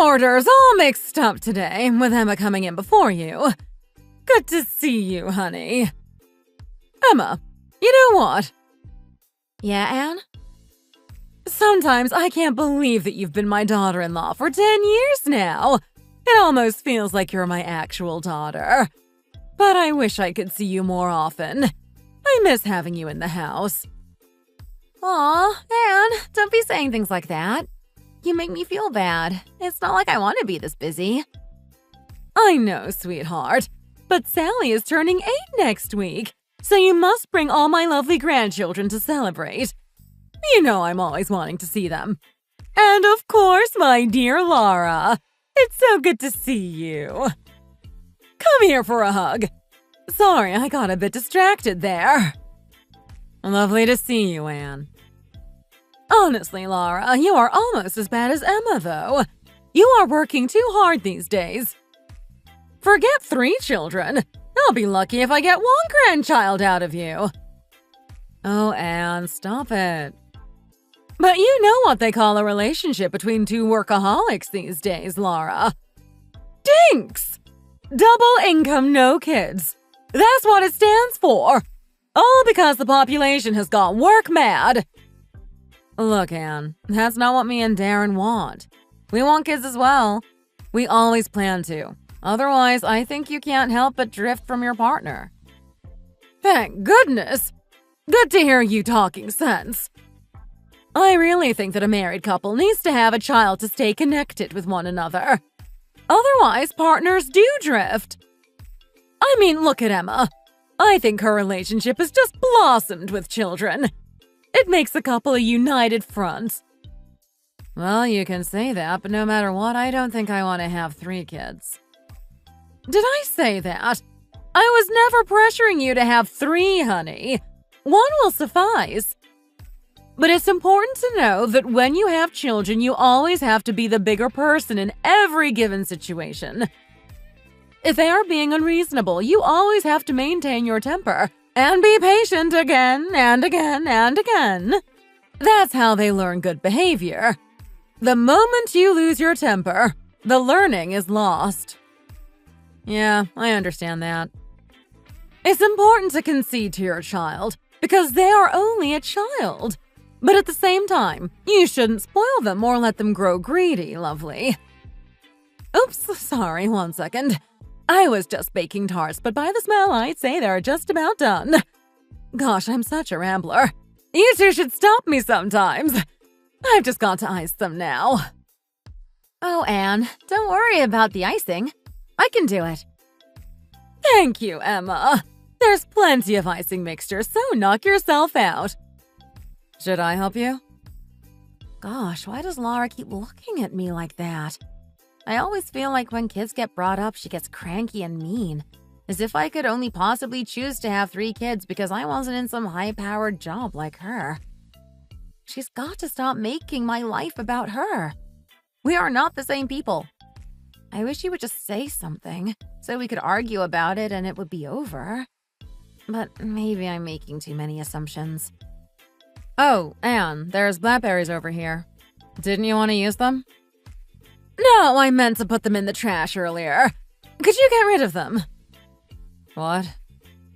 orders all mixed up today, with Emma coming in before you. Good to see you, honey. Emma, you know what? Yeah, Anne? Sometimes I can't believe that you've been my daughter-in-law for 10 years now. It almost feels like you're my actual daughter. But I wish I could see you more often. I miss having you in the house. Aw, Anne, don't be saying things like that. You make me feel bad. It's not like I want to be this busy. I know, sweetheart. But Sally is turning 8 next week, so you must bring all my lovely grandchildren to celebrate. You know I'm always wanting to see them. And of course, my dear Laura. It's so good to see you. Come here for a hug. Sorry, I got a bit distracted there. Lovely to see you, Anne. Honestly, Laura, you are almost as bad as Emma, though. You are working too hard these days. Forget 3 children. I'll be lucky if I get 1 grandchild out of you. Oh, Anne, stop it. But you know what they call a relationship between 2 workaholics these days, Laura. DINKS! Double income, no kids. That's what it stands for. All because the population has got work mad. Look, Anne, that's not what me and Darren want. We want kids as well. We always plan to. Otherwise, I think you can't help but drift from your partner. Thank goodness. Good to hear you talking sense. I really think that a married couple needs to have a child to stay connected with one another. Otherwise, partners do drift. I mean, look at Emma. I think her relationship has just blossomed with children. It makes the couple a united front. Well, you can say that, but no matter what, I don't think I want to have 3 kids. Did I say that? I was never pressuring you to have 3, honey. 1 will suffice. But it's important to know that when you have children, you always have to be the bigger person in every given situation. If they are being unreasonable, you always have to maintain your temper and be patient again and again and again. That's how they learn good behavior. The moment you lose your temper, the learning is lost. Yeah, I understand that. It's important to concede to your child because they are only a child. But at the same time, you shouldn't spoil them or let them grow greedy, lovely. Oops, sorry, 1 second. I was just baking tarts, but by the smell, I'd say they're just about done. Gosh, I'm such a rambler. You 2 should stop me sometimes. I've just got to ice them now. Oh, Anne, don't worry about the icing. I can do it. Thank you, Emma. There's plenty of icing mixture, so knock yourself out. Should I help you? Gosh, why does Laura keep looking at me like that? I always feel like when kids get brought up, she gets cranky and mean. As if I could only possibly choose to have 3 kids because I wasn't in some high-powered job like her. She's got to stop making my life about her. We are not the same people. I wish she would just say something so we could argue about it and it would be over. But maybe I'm making too many assumptions. Oh, Anne, there's blackberries over here. Didn't you want to use them? No, I meant to put them in the trash earlier. Could you get rid of them? What?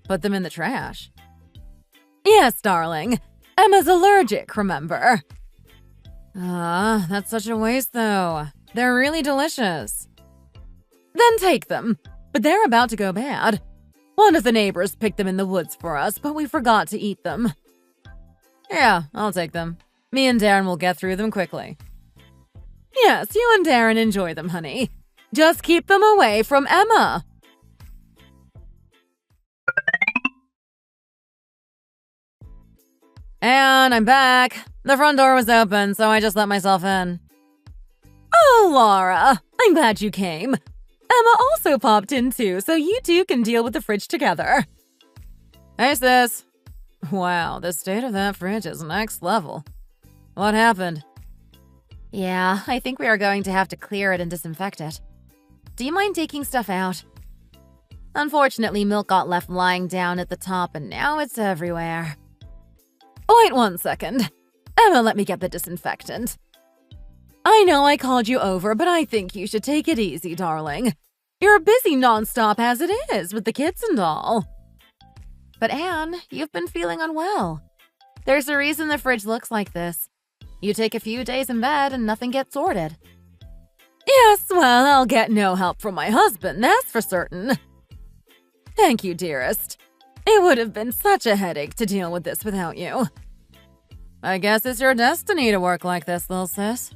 Put them in the trash? Yes, darling. Emma's allergic, remember? That's such a waste, though. They're really delicious. Then take them. But they're about to go bad. One of the neighbors picked them in the woods for us, but we forgot to eat them. Yeah, I'll take them. Me and Darren will get through them quickly. Yes, you and Darren enjoy them, honey. Just keep them away from Emma. And I'm back. The front door was open, so I just let myself in. Oh, Laura, I'm glad you came. Emma also popped in too, so you 2 can deal with the fridge together. Hey, sis. Wow, the state of that fridge is next level. What happened? Yeah, I think we are going to have to clear it and disinfect it. Do you mind taking stuff out? Unfortunately, milk got left lying down at the top and now it's everywhere. Wait 1 second. Emma, let me get the disinfectant. I know I called you over, but I think you should take it easy, darling. You're busy nonstop as it is with the kids and all. But Anne, you've been feeling unwell. There's a reason the fridge looks like this. You take a few days in bed and nothing gets sorted. Yes, well, I'll get no help from my husband, that's for certain. Thank you, dearest. It would have been such a headache to deal with this without you. I guess it's your destiny to work like this, little sis.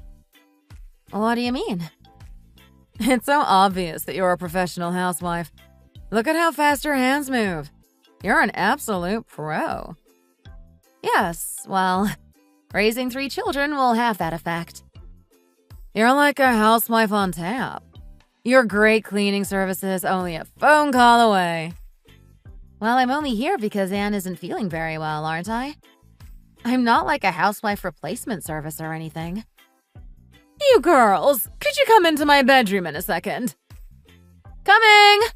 What do you mean? It's so obvious that you're a professional housewife. Look at how fast your hands move. You're an absolute pro. Yes, well, raising 3 children will have that effect. You're like a housewife on tap. Your great cleaning services only a phone call away. Well, I'm only here because Anne isn't feeling very well, aren't I? I'm not like a housewife replacement service or anything. You girls, could you come into my bedroom in a second? Coming!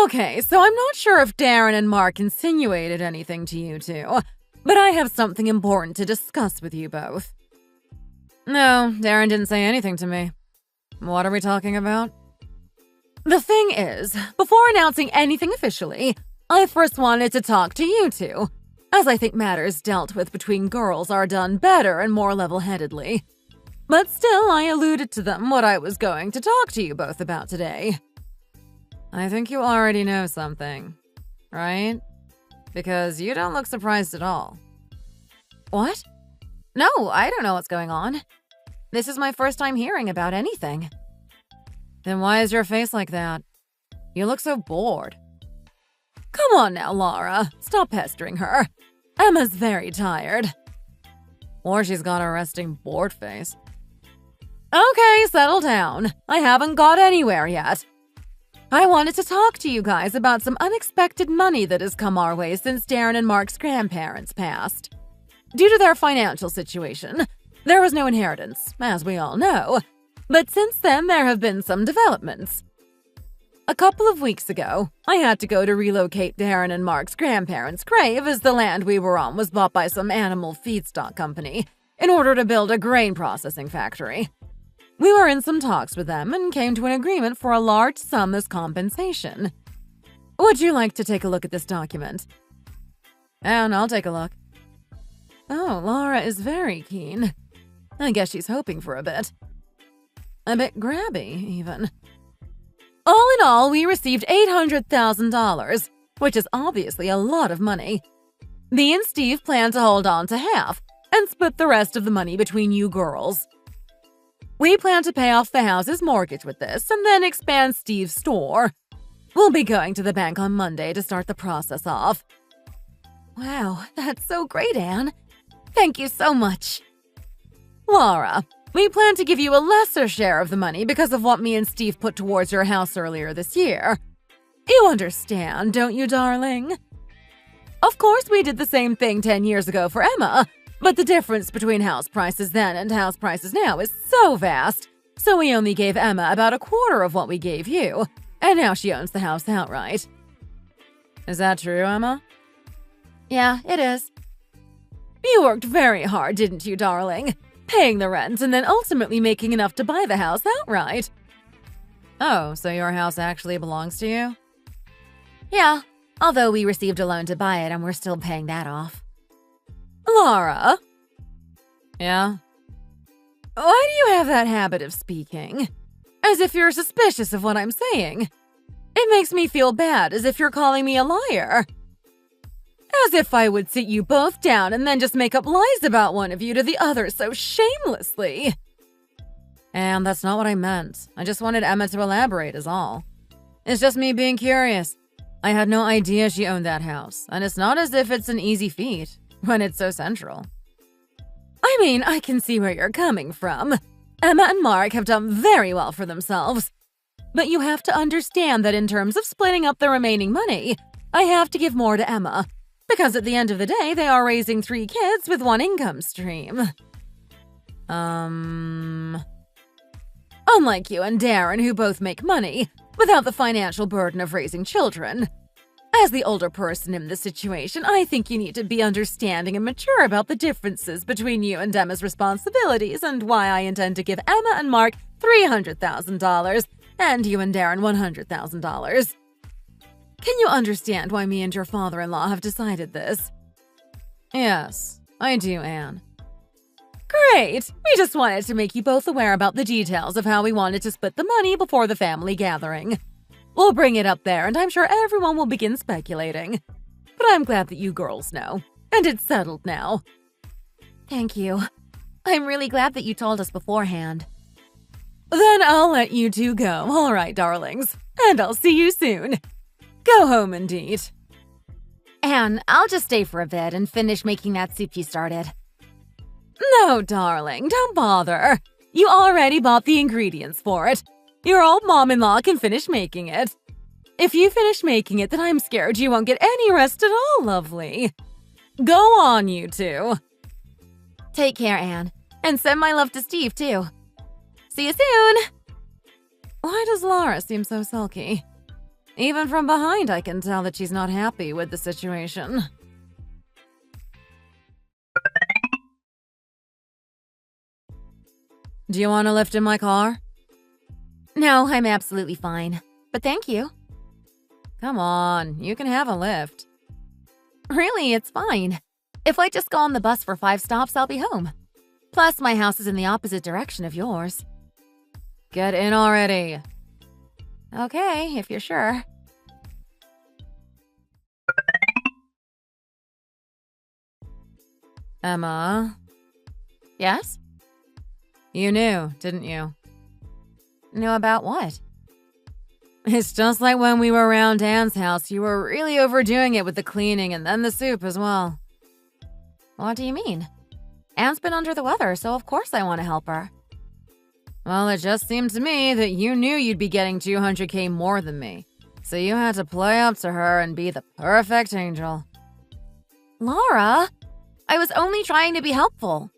Okay, so I'm not sure if Darren and Mark insinuated anything to you two, but I have something important to discuss with you both. No, Darren didn't say anything to me. What are we talking about? The thing is, before announcing anything officially, I first wanted to talk to you two, as I think matters dealt with between girls are done better and more level-headedly. But still, I alluded to them what I was going to talk to you both about today. I think you already know something, right? Because you don't look surprised at all. What? No, I don't know what's going on. This is my first time hearing about anything. Then why is your face like that? You look so bored. Come on now, Laura. Stop pestering her. Emma's very tired. Or she's got a resting bored face. Okay, settle down. I haven't got anywhere yet. I wanted to talk to you guys about some unexpected money that has come our way since Darren and Mark's grandparents passed. Due to their financial situation, there was no inheritance, as we all know. But since then, there have been some developments. A couple of weeks ago, I had to go to relocate Darren and Mark's grandparents' grave as the land we were on was bought by some animal feedstock company in order to build a grain processing factory. We were in some talks with them and came to an agreement for a large sum as compensation. Would you like to take a look at this document? And I'll take a look. Oh, Laura is very keen. I guess she's hoping for a bit. A bit grabby, even. All in all, we received $800,000, which is obviously a lot of money. Me and Steve plan to hold on to half and split the rest of the money between you girls. We plan to pay off the house's mortgage with this and then expand Steve's store. We'll be going to the bank on Monday to start the process off. Wow, that's so great, Anne. Thank you so much. Laura, we plan to give you a lesser share of the money because of what me and Steve put towards your house earlier this year. You understand, don't you, darling? Of course, we did the same thing 10 years ago for Emma, but the difference between house prices then and house prices now is so vast, so we only gave Emma about a quarter of what we gave you, and now she owns the house outright. Is that true, Emma? Yeah, it is. You worked very hard, didn't you, darling? Paying the rent and then ultimately making enough to buy the house outright. Oh, so your house actually belongs to you? Yeah, although we received a loan to buy it and we're still paying that off. Laura? Yeah? Why do you have that habit of speaking? As if you're suspicious of what I'm saying. It makes me feel bad, as if you're calling me a liar. As if I would sit you both down and then just make up lies about one of you to the other so shamelessly. And that's not what I meant. I just wanted Emma to elaborate is all. It's just me being curious. I had no idea she owned that house, and it's not as if it's an easy feat when it's so central. I mean, I can see where you're coming from. Emma and Mark have done very well for themselves. But you have to understand that in terms of splitting up the remaining money, I have to give more to Emma. Because at the end of the day, they are raising 3 kids with 1 income stream. Unlike you and Darren, who both make money, without the financial burden of raising children. As the older person in this situation, I think you need to be understanding and mature about the differences between you and Emma's responsibilities and why I intend to give Emma and Mark $300,000 and you and Darren $100,000. Can you understand why me and your father-in-law have decided this? Yes, I do, Anne. Great! We just wanted to make you both aware about the details of how we wanted to split the money before the family gathering. We'll bring it up there, and I'm sure everyone will begin speculating. But I'm glad that you girls know, and it's settled now. Thank you. I'm really glad that you told us beforehand. Then I'll let you two go, all right, darlings, and I'll see you soon. Go home, indeed. Anne, I'll just stay for a bit and finish making that soup you started. No, darling, don't bother. You already bought the ingredients for it. Your old mom-in-law can finish making it. If you finish making it, then I'm scared you won't get any rest at all, lovely. Go on, you two. Take care, Anne. And send my love to Steve, too. See you soon! Why does Laura seem so sulky? Even from behind, I can tell that she's not happy with the situation. Do you want a lift in my car? No, I'm absolutely fine. But thank you. Come on, you can have a lift. Really, it's fine. If I just go on the bus for 5 stops, I'll be home. Plus, my house is in the opposite direction of yours. Get in already. Okay, if you're sure. Emma? Yes? You knew, didn't you? Knew about what? It's just like when we were around Anne's house. You were really overdoing it with the cleaning and then the soup as well. What do you mean? Anne's been under the weather, so of course I want to help her. Well, it just seemed to me that you knew you'd be getting $200K more than me. So you had to play up to her and be the perfect angel. Laura, I was only trying to be helpful.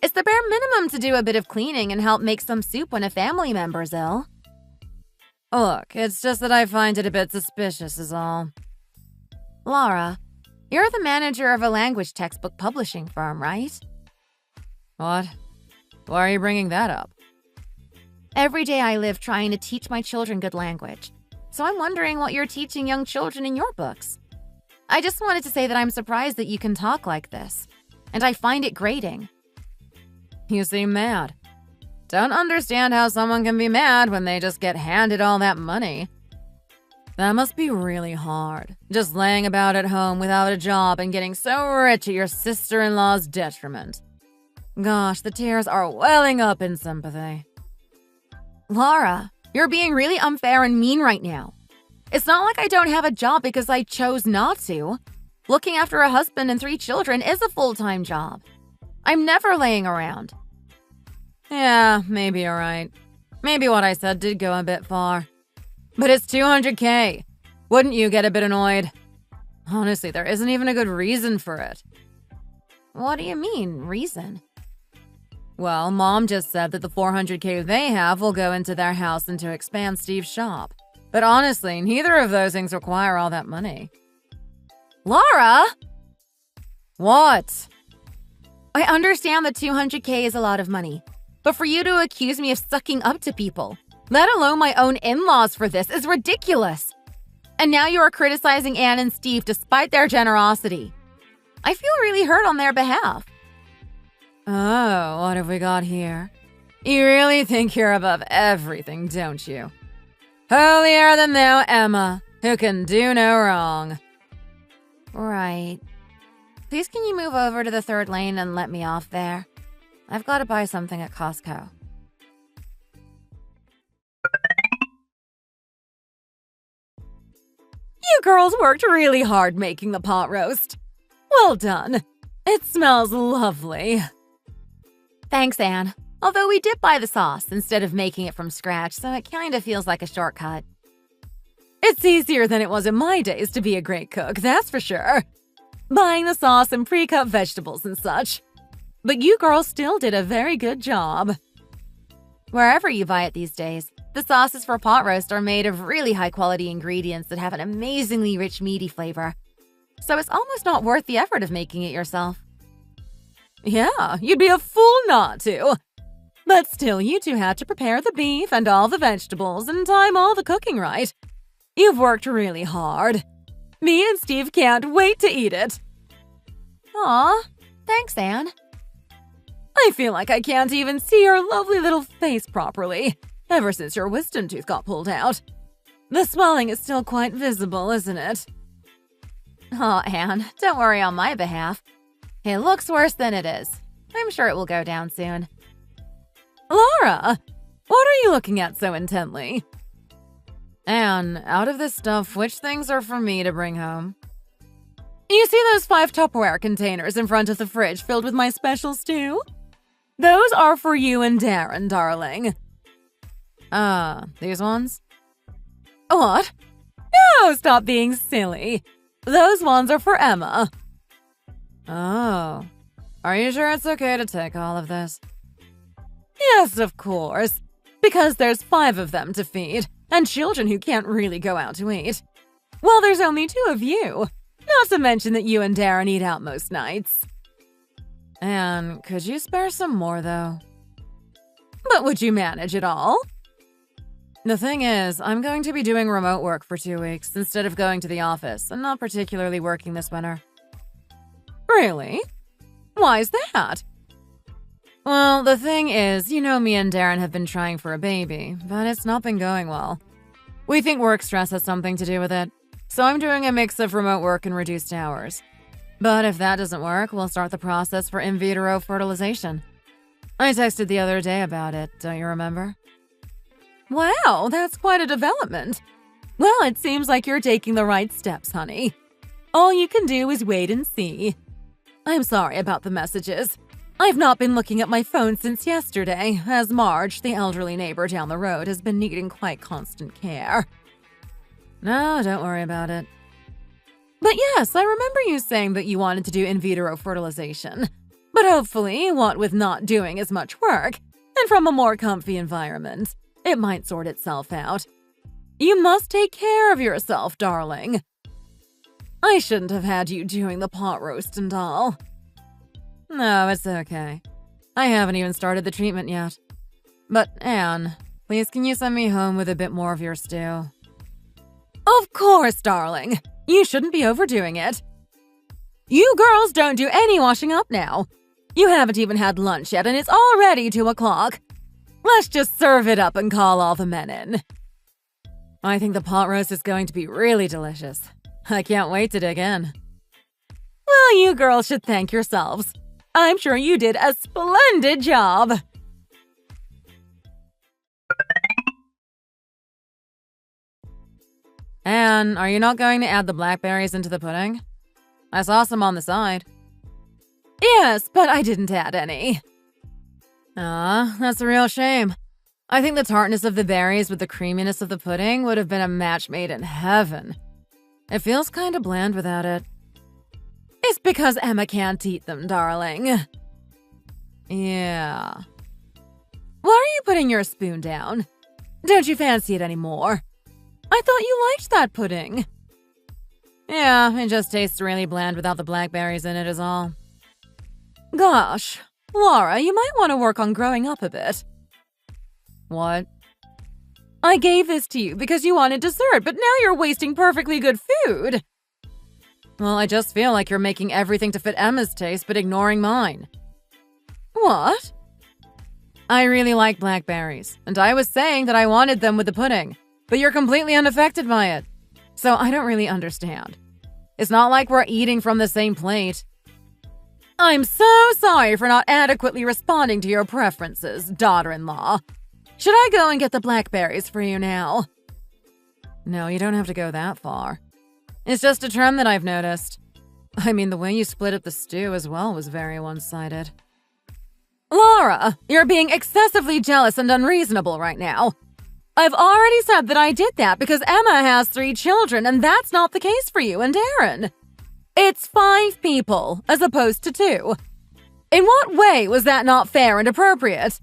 It's the bare minimum to do a bit of cleaning and help make some soup when a family member's ill. Look, it's just that I find it a bit suspicious is all. Laura, you're the manager of a language textbook publishing firm, right? What? Why are you bringing that up? Every day I live trying to teach my children good language. So I'm wondering what you're teaching young children in your books. I just wanted to say that I'm surprised that you can talk like this. And I find it grating. You seem mad. Don't understand how someone can be mad when they just get handed all that money. That must be really hard, just laying about at home without a job and getting so rich at your sister-in-law's detriment. Gosh, the tears are welling up in sympathy. Laura, you're being really unfair and mean right now. It's not like I don't have a job because I chose not to. Looking after a husband and 3 children is a full-time job. I'm never laying around. Yeah, maybe you're right. Maybe what I said did go a bit far. But it's $200K. Wouldn't you get a bit annoyed? Honestly, there isn't even a good reason for it. What do you mean, reason? Well, Mom just said that the $400K they have will go into their house and to expand Steve's shop. But honestly, neither of those things require all that money. Laura! What? I understand that $200K is a lot of money. But for you to accuse me of sucking up to people, let alone my own in-laws for this, is ridiculous. And now you are criticizing Anne and Steve despite their generosity. I feel really hurt on their behalf. Oh, what have we got here? You really think you're above everything, don't you? Holier than thou, Emma, who can do no wrong. Right. Please can you move over to the 3rd lane and let me off there? I've got to buy something at Costco. You girls worked really hard making the pot roast. Well done. It smells lovely. Thanks, Anne. Although we did buy the sauce instead of making it from scratch, so it kind of feels like a shortcut. It's easier than it was in my days to be a great cook, that's for sure. Buying the sauce and pre-cut vegetables and such. But you girls still did a very good job. Wherever you buy it these days, The sauces for pot roast are made of really high-quality ingredients that have an amazingly rich meaty flavor. So it's almost not worth the effort of making it yourself. Yeah, you'd be a fool not to. But still, you two had to prepare the beef and all the vegetables and time all the cooking right. You've worked really hard. Me and Steve can't wait to eat it. Aw, thanks, Anne. I feel like I can't even see your lovely little face properly, ever since your wisdom tooth got pulled out. The swelling is still quite visible, isn't it? Oh, Anne, don't worry on my behalf. It looks worse than it is. I'm sure it will go down soon. Laura, what are you looking at so intently? Anne, out of this stuff, which things are for me to bring home? You see those 5 Tupperware containers in front of the fridge filled with my special stew? Those are for you and Darren, darling. These ones? What? No, stop being silly. Those ones are for Emma. Oh. Are you sure it's okay to take all of this? Yes, of course. Because there's 5 of them to feed, and children who can't really go out to eat. Well, there's only 2 of you. Not to mention that you and Darren eat out most nights. Anne, could you spare some more, though? But would you manage it all? The thing is, I'm going to be doing remote work for 2 weeks instead of going to the office, and not particularly working this winter. Really? Why's that? Well, the thing is, you know me and Darren have been trying for a baby, but it's not been going well. We think work stress has something to do with it, so I'm doing a mix of remote work and reduced hours. But if that doesn't work, we'll start the process for in vitro fertilization. I texted the other day about it, don't you remember? Wow, that's quite a development. Well, it seems like you're taking the right steps, honey. All you can do is wait and see. I'm sorry about the messages. I've not been looking at my phone since yesterday, as Marge, the elderly neighbor down the road, has been needing quite constant care. No, don't worry about it. But yes, I remember you saying that you wanted to do in vitro fertilization. But hopefully, what with not doing as much work, and from a more comfy environment, it might sort itself out. You must take care of yourself, darling. I shouldn't have had you doing the pot roast and all. No, it's okay. I haven't even started the treatment yet. But, Anne, please can you send me home with a bit more of your stew? Of course, darling. You shouldn't be overdoing it. You girls don't do any washing up now. You haven't even had lunch yet, and it's already 2 o'clock. Let's just serve it up and call all the men in. I think the pot roast is going to be really delicious. I can't wait to dig in. Well, you girls should thank yourselves. I'm sure you did a splendid job. Anne, are you not going to add the blackberries into the pudding? I saw some on the side. Yes, but I didn't add any. That's a real shame. I think the tartness of the berries with the creaminess of the pudding would have been a match made in heaven. It feels kind of bland without it. It's because Emma can't eat them, darling. Yeah. Why are you putting your spoon down? Don't you fancy it anymore? I thought you liked that pudding. Yeah, it just tastes really bland without the blackberries in it is all. Gosh, Laura, you might want to work on growing up a bit. What? I gave this to you because you wanted dessert, but now you're wasting perfectly good food. Well, I just feel like you're making everything to fit Emma's taste but ignoring mine. What? I really like blackberries, and I was saying that I wanted them with the pudding, but you're completely unaffected by it. So I don't really understand. It's not like we're eating from the same plate. I'm so sorry for not adequately responding to your preferences, daughter-in-law. Should I go and get the blackberries for you now? No, you don't have to go that far. It's just a trend that I've noticed. I mean, the way you split up the stew as well was very one-sided. Laura, you're being excessively jealous and unreasonable right now. I've already said that I did that because Emma has 3 children, and that's not the case for you and Darren. It's 5 people, as opposed to 2. In what way was that not fair and appropriate?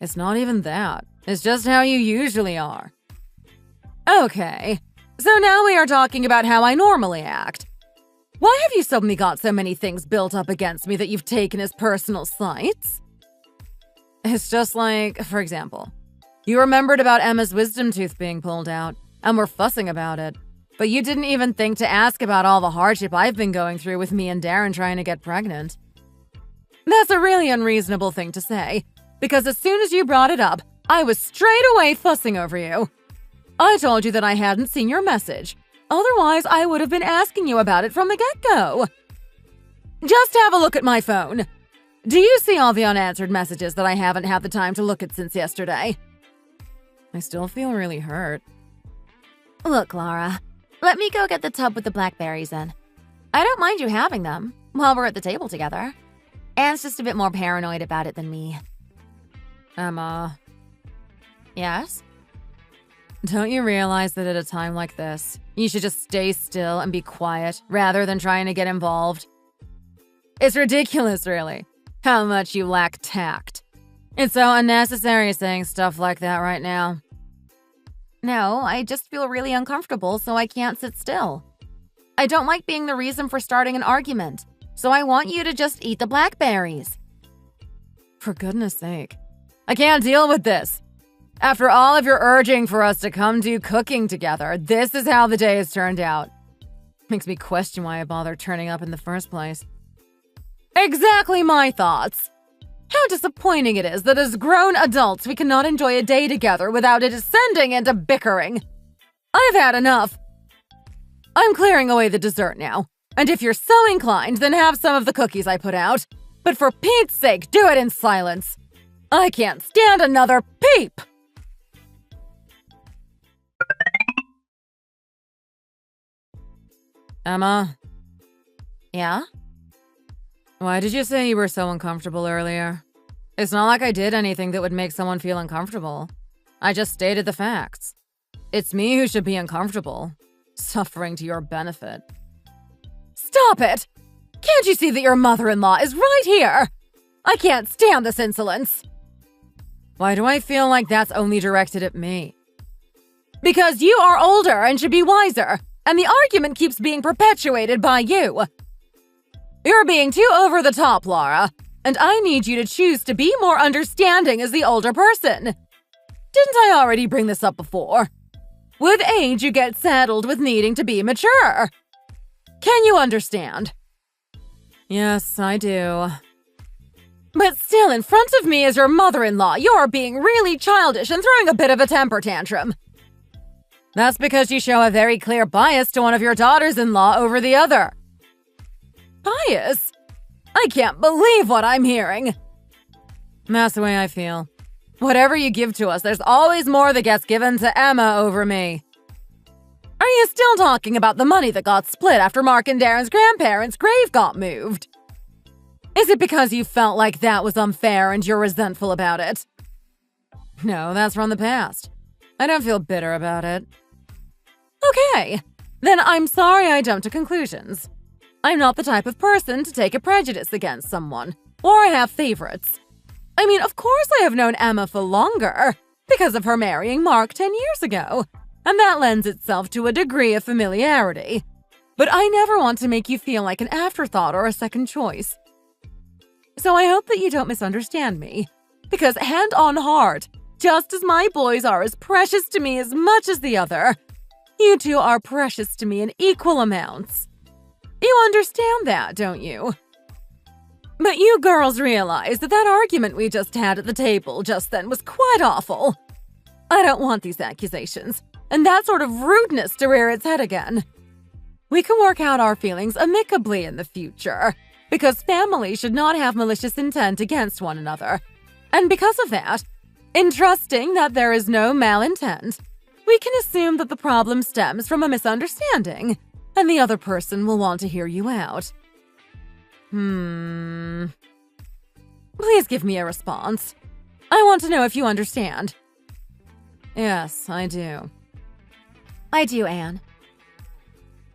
It's not even that. It's just how you usually are. Okay, so now we are talking about how I normally act. Why have you suddenly got so many things built up against me that you've taken as personal slights? It's just like, for example, you remembered about Emma's wisdom tooth being pulled out, and were fussing about it. But you didn't even think to ask about all the hardship I've been going through with me and Darren trying to get pregnant. That's a really unreasonable thing to say, because as soon as you brought it up, I was straight away fussing over you. I told you that I hadn't seen your message. Otherwise, I would have been asking you about it from the get-go. Just have a look at my phone. Do you see all the unanswered messages that I haven't had the time to look at since yesterday? I still feel really hurt. Look, Laura, let me go get the tub with the blackberries in. I don't mind you having them while we're at the table together. Anne's just a bit more paranoid about it than me. Emma. Yes? Don't you realize that at a time like this, you should just stay still and be quiet rather than trying to get involved? It's ridiculous, really, how much you lack tact. It's so unnecessary saying stuff like that right now. No, I just feel really uncomfortable, so I can't sit still. I don't like being the reason for starting an argument, so I want you to just eat the blackberries. For goodness sake. I can't deal with this. After all of your urging for us to come do cooking together, this is how the day has turned out. Makes me question why I bothered turning up in the first place. Exactly my thoughts. How disappointing it is that as grown adults we cannot enjoy a day together without it descending into bickering. I've had enough. I'm clearing away the dessert now, and if you're so inclined, then have some of the cookies I put out. But for Pete's sake, do it in silence. I can't stand another peep! Emma? Yeah? Why did you say you were so uncomfortable earlier? It's not like I did anything that would make someone feel uncomfortable. I just stated the facts. It's me who should be uncomfortable, suffering to your benefit. Stop it! Can't you see that your mother-in-law is right here? I can't stand this insolence. Why do I feel like that's only directed at me? Because you are older and should be wiser, and the argument keeps being perpetuated by you. You're being too over the top, Laura, and I need you to choose to be more understanding as the older person. Didn't I already bring this up before? With age, you get saddled with needing to be mature. Can you understand? Yes, I do. But still, in front of me as your mother-in-law, you're being really childish and throwing a bit of a temper tantrum. That's because you show a very clear bias to one of your daughters-in-law over the other. Bias? I can't believe what I'm hearing. That's the way I feel. Whatever you give to us, there's always more that gets given to Emma over me. Are you still talking about the money that got split after Mark and Darren's grandparents' grave got moved? Is it because you felt like that was unfair and you're resentful about it? No, that's from the past. I don't feel bitter about it. Okay, then I'm sorry I jumped to conclusions. I'm not the type of person to take a prejudice against someone, or have favorites. I mean, of course I have known Emma for longer, because of her marrying Mark 10 years ago, and that lends itself to a degree of familiarity. But I never want to make you feel like an afterthought or a second choice. So I hope that you don't misunderstand me, because hand on heart, just as my boys are as precious to me as much as the other, you two are precious to me in equal amounts. You understand that, don't you? But you girls realize that argument we just had at the table just then was quite awful. I don't want these accusations, and that sort of rudeness to rear its head again. We can work out our feelings amicably in the future, because families should not have malicious intent against one another. And because of that, in trusting that there is no malintent, we can assume that the problem stems from a misunderstanding, and the other person will want to hear you out. Please give me a response. I want to know if you understand. Yes, I do. I do, Anne.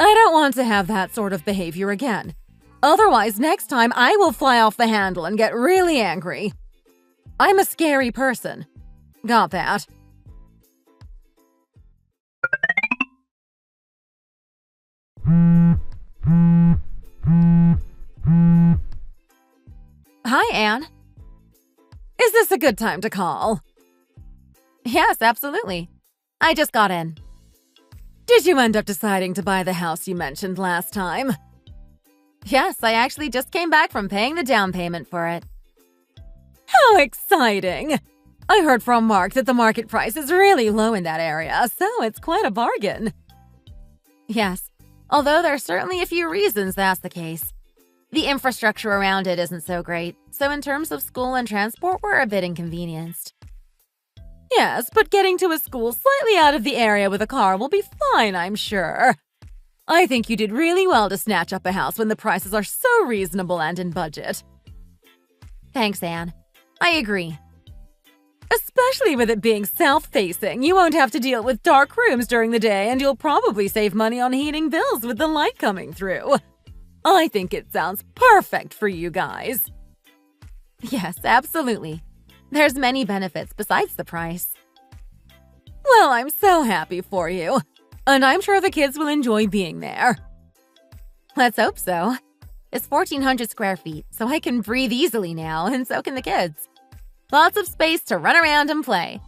I don't want to have that sort of behavior again. Otherwise, next time I will fly off the handle and get really angry. I'm a scary person. Got that. Hi, Anne. Is this a good time to call? Yes, absolutely. I just got in. Did you end up deciding to buy the house you mentioned last time? Yes, I actually just came back from paying the down payment for it. How exciting! I heard from Mark that the market price is really low in that area, so it's quite a bargain. Yes, although there's certainly a few reasons that's the case. The infrastructure around it isn't so great, so in terms of school and transport, we're a bit inconvenienced. Yes, but getting to a school slightly out of the area with a car will be fine, I'm sure. I think you did really well to snatch up a house when the prices are so reasonable and in budget. Thanks, Anne. I agree. Especially with it being south-facing, you won't have to deal with dark rooms during the day, and you'll probably save money on heating bills with the light coming through. I think it sounds perfect for you guys. Yes, absolutely. There's many benefits besides the price. Well, I'm so happy for you. And I'm sure the kids will enjoy being there. Let's hope so. It's 1,400 square feet, so I can breathe easily now, and so can the kids. Lots of space to run around and play.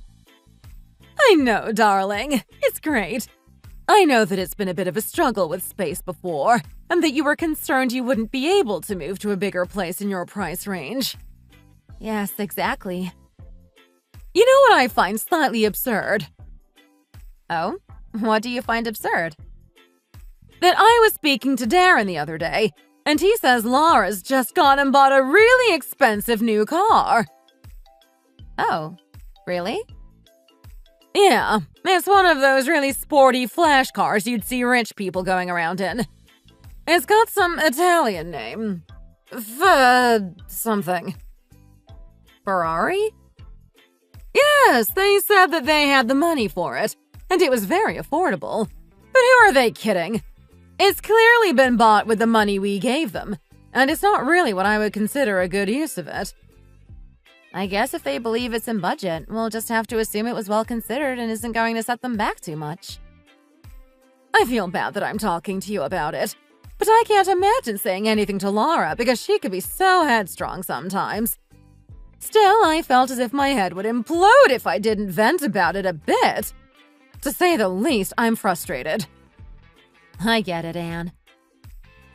I know, darling. It's great. I know that it's been a bit of a struggle with space before, and that you were concerned you wouldn't be able to move to a bigger place in your price range. Yes, exactly. You know what I find slightly absurd? Oh? What do you find absurd? That I was speaking to Darren the other day, and he says Laura's just gone and bought a really expensive new car. Oh, really? Yeah, it's one of those really sporty flash cars you'd see rich people going around in. It's got some Italian name. Something. Ferrari? Yes, they said that they had the money for it, and it was very affordable. But who are they kidding? It's clearly been bought with the money we gave them, and it's not really what I would consider a good use of it. I guess if they believe it's in budget, we'll just have to assume it was well considered and isn't going to set them back too much. I feel bad that I'm talking to you about it, but I can't imagine saying anything to Laura because she could be so headstrong sometimes. Still, I felt as if my head would implode if I didn't vent about it a bit. To say the least, I'm frustrated. I get it, Anne.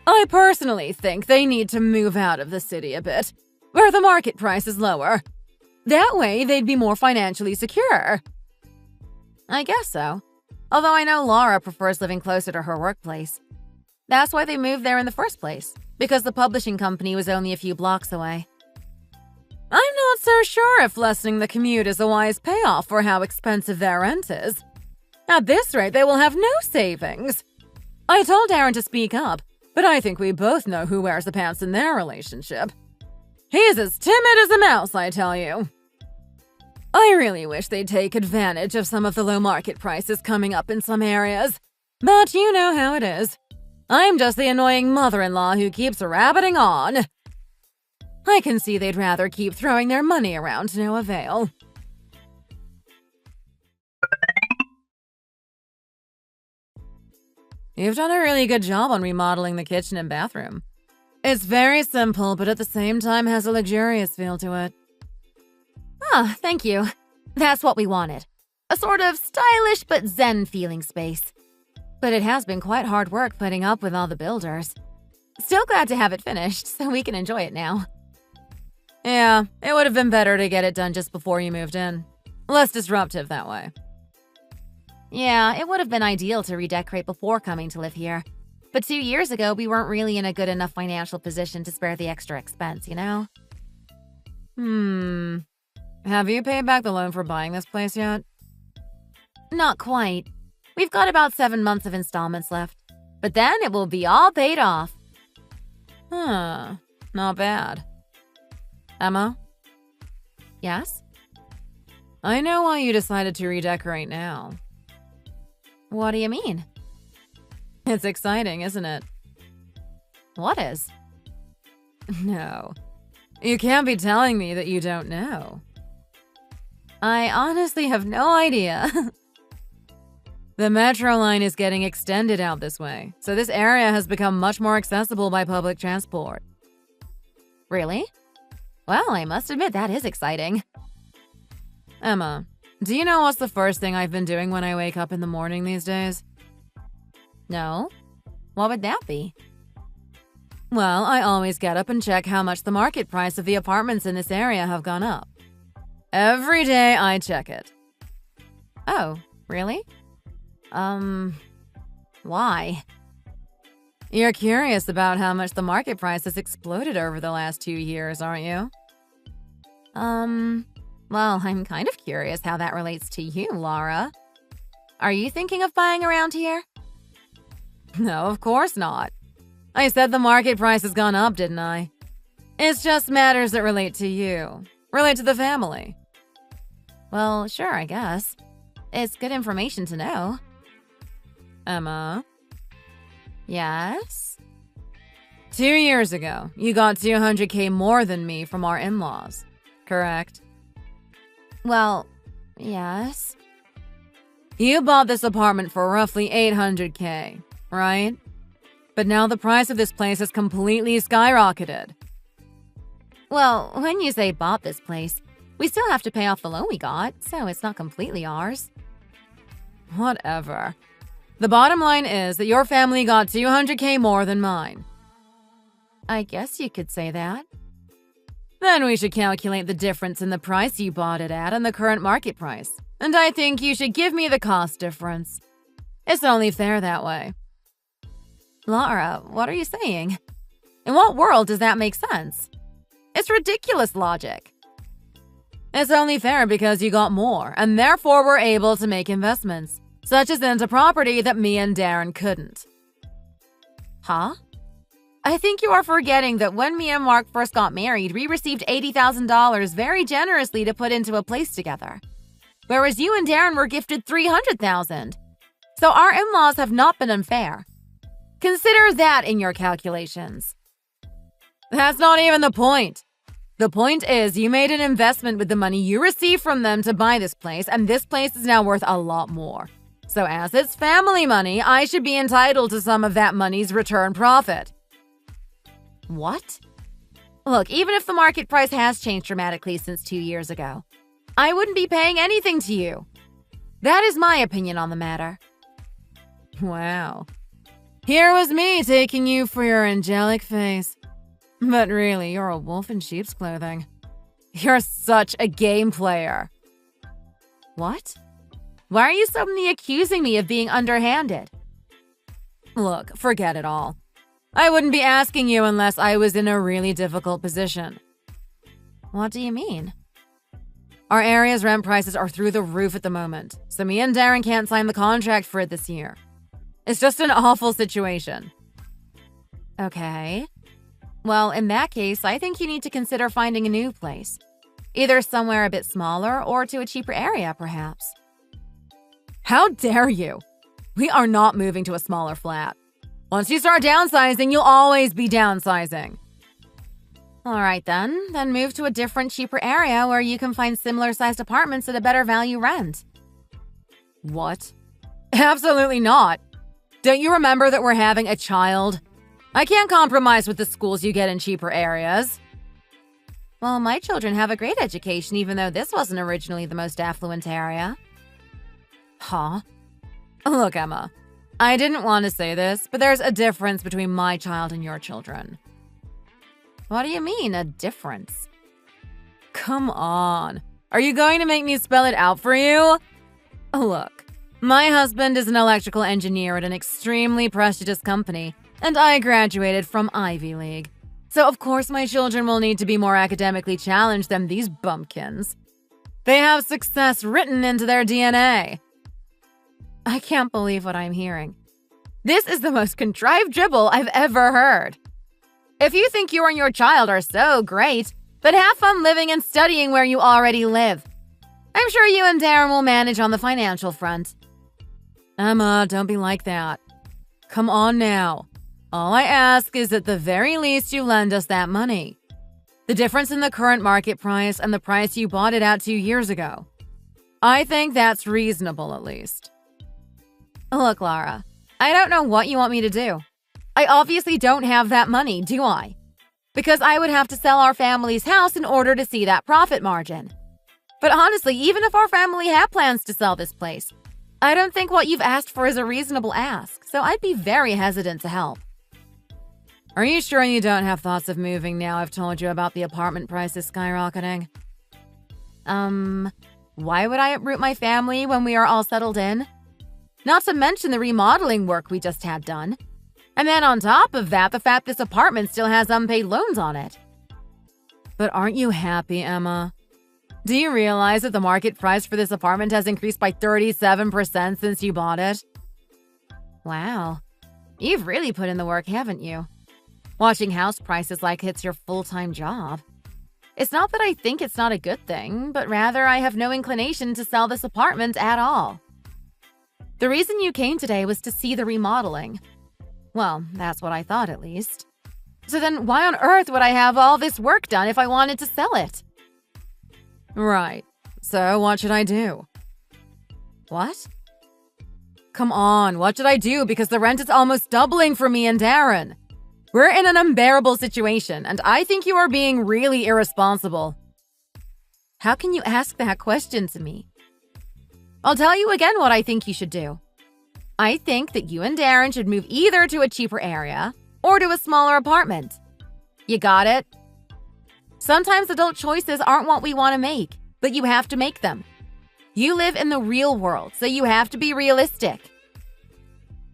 I personally think they need to move out of the city a bit, where the market price is lower. That way, they'd be more financially secure. I guess so. Although I know Laura prefers living closer to her workplace. That's why they moved there in the first place, because the publishing company was only a few blocks away. I'm not so sure if lessening the commute is a wise payoff for how expensive their rent is. At this rate, they will have no savings. I told Aaron to speak up, but I think we both know who wears the pants in their relationship. He's as timid as a mouse, I tell you. I really wish they'd take advantage of some of the low market prices coming up in some areas. But you know how it is. I'm just the annoying mother-in-law who keeps rabbiting on. I can see they'd rather keep throwing their money around to no avail. You've done a really good job on remodeling the kitchen and bathroom. It's very simple, but at the same time has a luxurious feel to it. Ah, thank you. That's what we wanted. A sort of stylish but zen feeling space. But it has been quite hard work putting up with all the builders. Still glad to have it finished, so we can enjoy it now. Yeah, it would have been better to get it done just before you moved in. Less disruptive that way. Yeah, it would have been ideal to redecorate before coming to live here. But 2 years ago, we weren't really in a good enough financial position to spare the extra expense, you know? Have you paid back the loan for buying this place yet? Not quite. We've got about 7 months of installments left. But then it will be all paid off. Not bad. Emma? Yes? I know why you decided to redecorate now. What do you mean? It's exciting, isn't it? What is? No. You can't be telling me that you don't know. I honestly have no idea. The metro line is getting extended out this way, so this area has become much more accessible by public transport. Really? Well, I must admit that is exciting. Emma, do you know what's the first thing I've been doing when I wake up in the morning these days? No? What would that be? Well, I always get up and check how much the market price of the apartments in this area have gone up. Every day I check it. Oh, really? Why? You're curious about how much the market price has exploded over the last 2 years, aren't you? Well, I'm kind of curious how that relates to you, Laura. Are you thinking of buying around here? No, of course not. I said the market price has gone up, didn't I? It's just matters that relate to you. Relate to the family. Well, sure, I guess. It's good information to know. Emma? Yes? 2 years ago, you got $200K more than me from our in-laws, correct? Well, yes. You bought this apartment for roughly $800K, right? But now the price of this place has completely skyrocketed. Well, when you say bought this place, we still have to pay off the loan we got, so it's not completely ours. Whatever. The bottom line is that your family got $200K more than mine. I guess you could say that. Then we should calculate the difference in the price you bought it at and the current market price. And I think you should give me the cost difference. It's only fair that way. Laura, what are you saying? In what world does that make sense? It's ridiculous logic. It's only fair because you got more, and therefore were able to make investments, such as into property that me and Darren couldn't. Huh? I think you are forgetting that when me and Mark first got married, we received $80,000 very generously to put into a place together. Whereas you and Darren were gifted $300,000. So our in-laws have not been unfair. Consider that in your calculations. That's not even the point. The point is you made an investment with the money you received from them to buy this place, and this place is now worth a lot more. So as it's family money, I should be entitled to some of that money's return profit. What? Look, even if the market price has changed dramatically since 2 years ago, I wouldn't be paying anything to you. That is my opinion on the matter. Wow. Here was me taking you for your angelic face. But really, you're a wolf in sheep's clothing. You're such a game player. What? Why are you suddenly accusing me of being underhanded? Look, forget it all. I wouldn't be asking you unless I was in a really difficult position. What do you mean? Our area's rent prices are through the roof at the moment, so me and Darren can't sign the contract for it this year. It's just an awful situation. Okay. Well, in that case, I think you need to consider finding a new place. Either somewhere a bit smaller or to a cheaper area, perhaps. How dare you? We are not moving to a smaller flat. Once you start downsizing, you'll always be downsizing. All right, then move to a different, cheaper area where you can find similar-sized apartments at a better value rent. What? Absolutely not. Don't you remember that we're having a child? I can't compromise with the schools you get in cheaper areas. Well, my children have a great education, even though this wasn't originally the most affluent area. Huh? Look, Emma, I didn't want to say this, but there's a difference between my child and your children. What do you mean, a difference? Come on. Are you going to make me spell it out for you? Look, my husband is an electrical engineer at an extremely prestigious company, and I graduated from Ivy League. So of course my children will need to be more academically challenged than these bumpkins. They have success written into their DNA. I can't believe what I'm hearing. This is the most contrived dribble I've ever heard. If you think you and your child are so great, then have fun living and studying where you already live. I'm sure you and Darren will manage on the financial front. Emma, don't be like that. Come on now. All I ask is at the very least you lend us that money. The difference in the current market price and the price you bought it at 2 years ago. I think that's reasonable, at least. Look, Lara, I don't know what you want me to do. I obviously don't have that money, do I? Because I would have to sell our family's house in order to see that profit margin. But honestly, even if our family had plans to sell this place, I don't think what you've asked for is a reasonable ask, so I'd be very hesitant to help. Are you sure you don't have thoughts of moving now I've told you about the apartment prices skyrocketing? Why would I uproot my family when we are all settled in? Not to mention the remodeling work we just had done. And then on top of that, the fact this apartment still has unpaid loans on it. But aren't you happy, Emma? Do you realize that the market price for this apartment has increased by 37% since you bought it? Wow. You've really put in the work, haven't you? Watching house prices like it's your full-time job. It's not that I think it's not a good thing, but rather I have no inclination to sell this apartment at all. The reason you came today was to see the remodeling. Well, that's what I thought at least. So then why on earth would I have all this work done if I wanted to sell it? Right. So what should I do? What? Come on, what should I do? Because the rent is almost doubling for me and Darren. We're in an unbearable situation, and I think you are being really irresponsible. How can you ask that question to me? I'll tell you again what I think you should do. I think that you and Darren should move either to a cheaper area or to a smaller apartment. You got it? Sometimes adult choices aren't what we want to make, but you have to make them. You live in the real world, so you have to be realistic.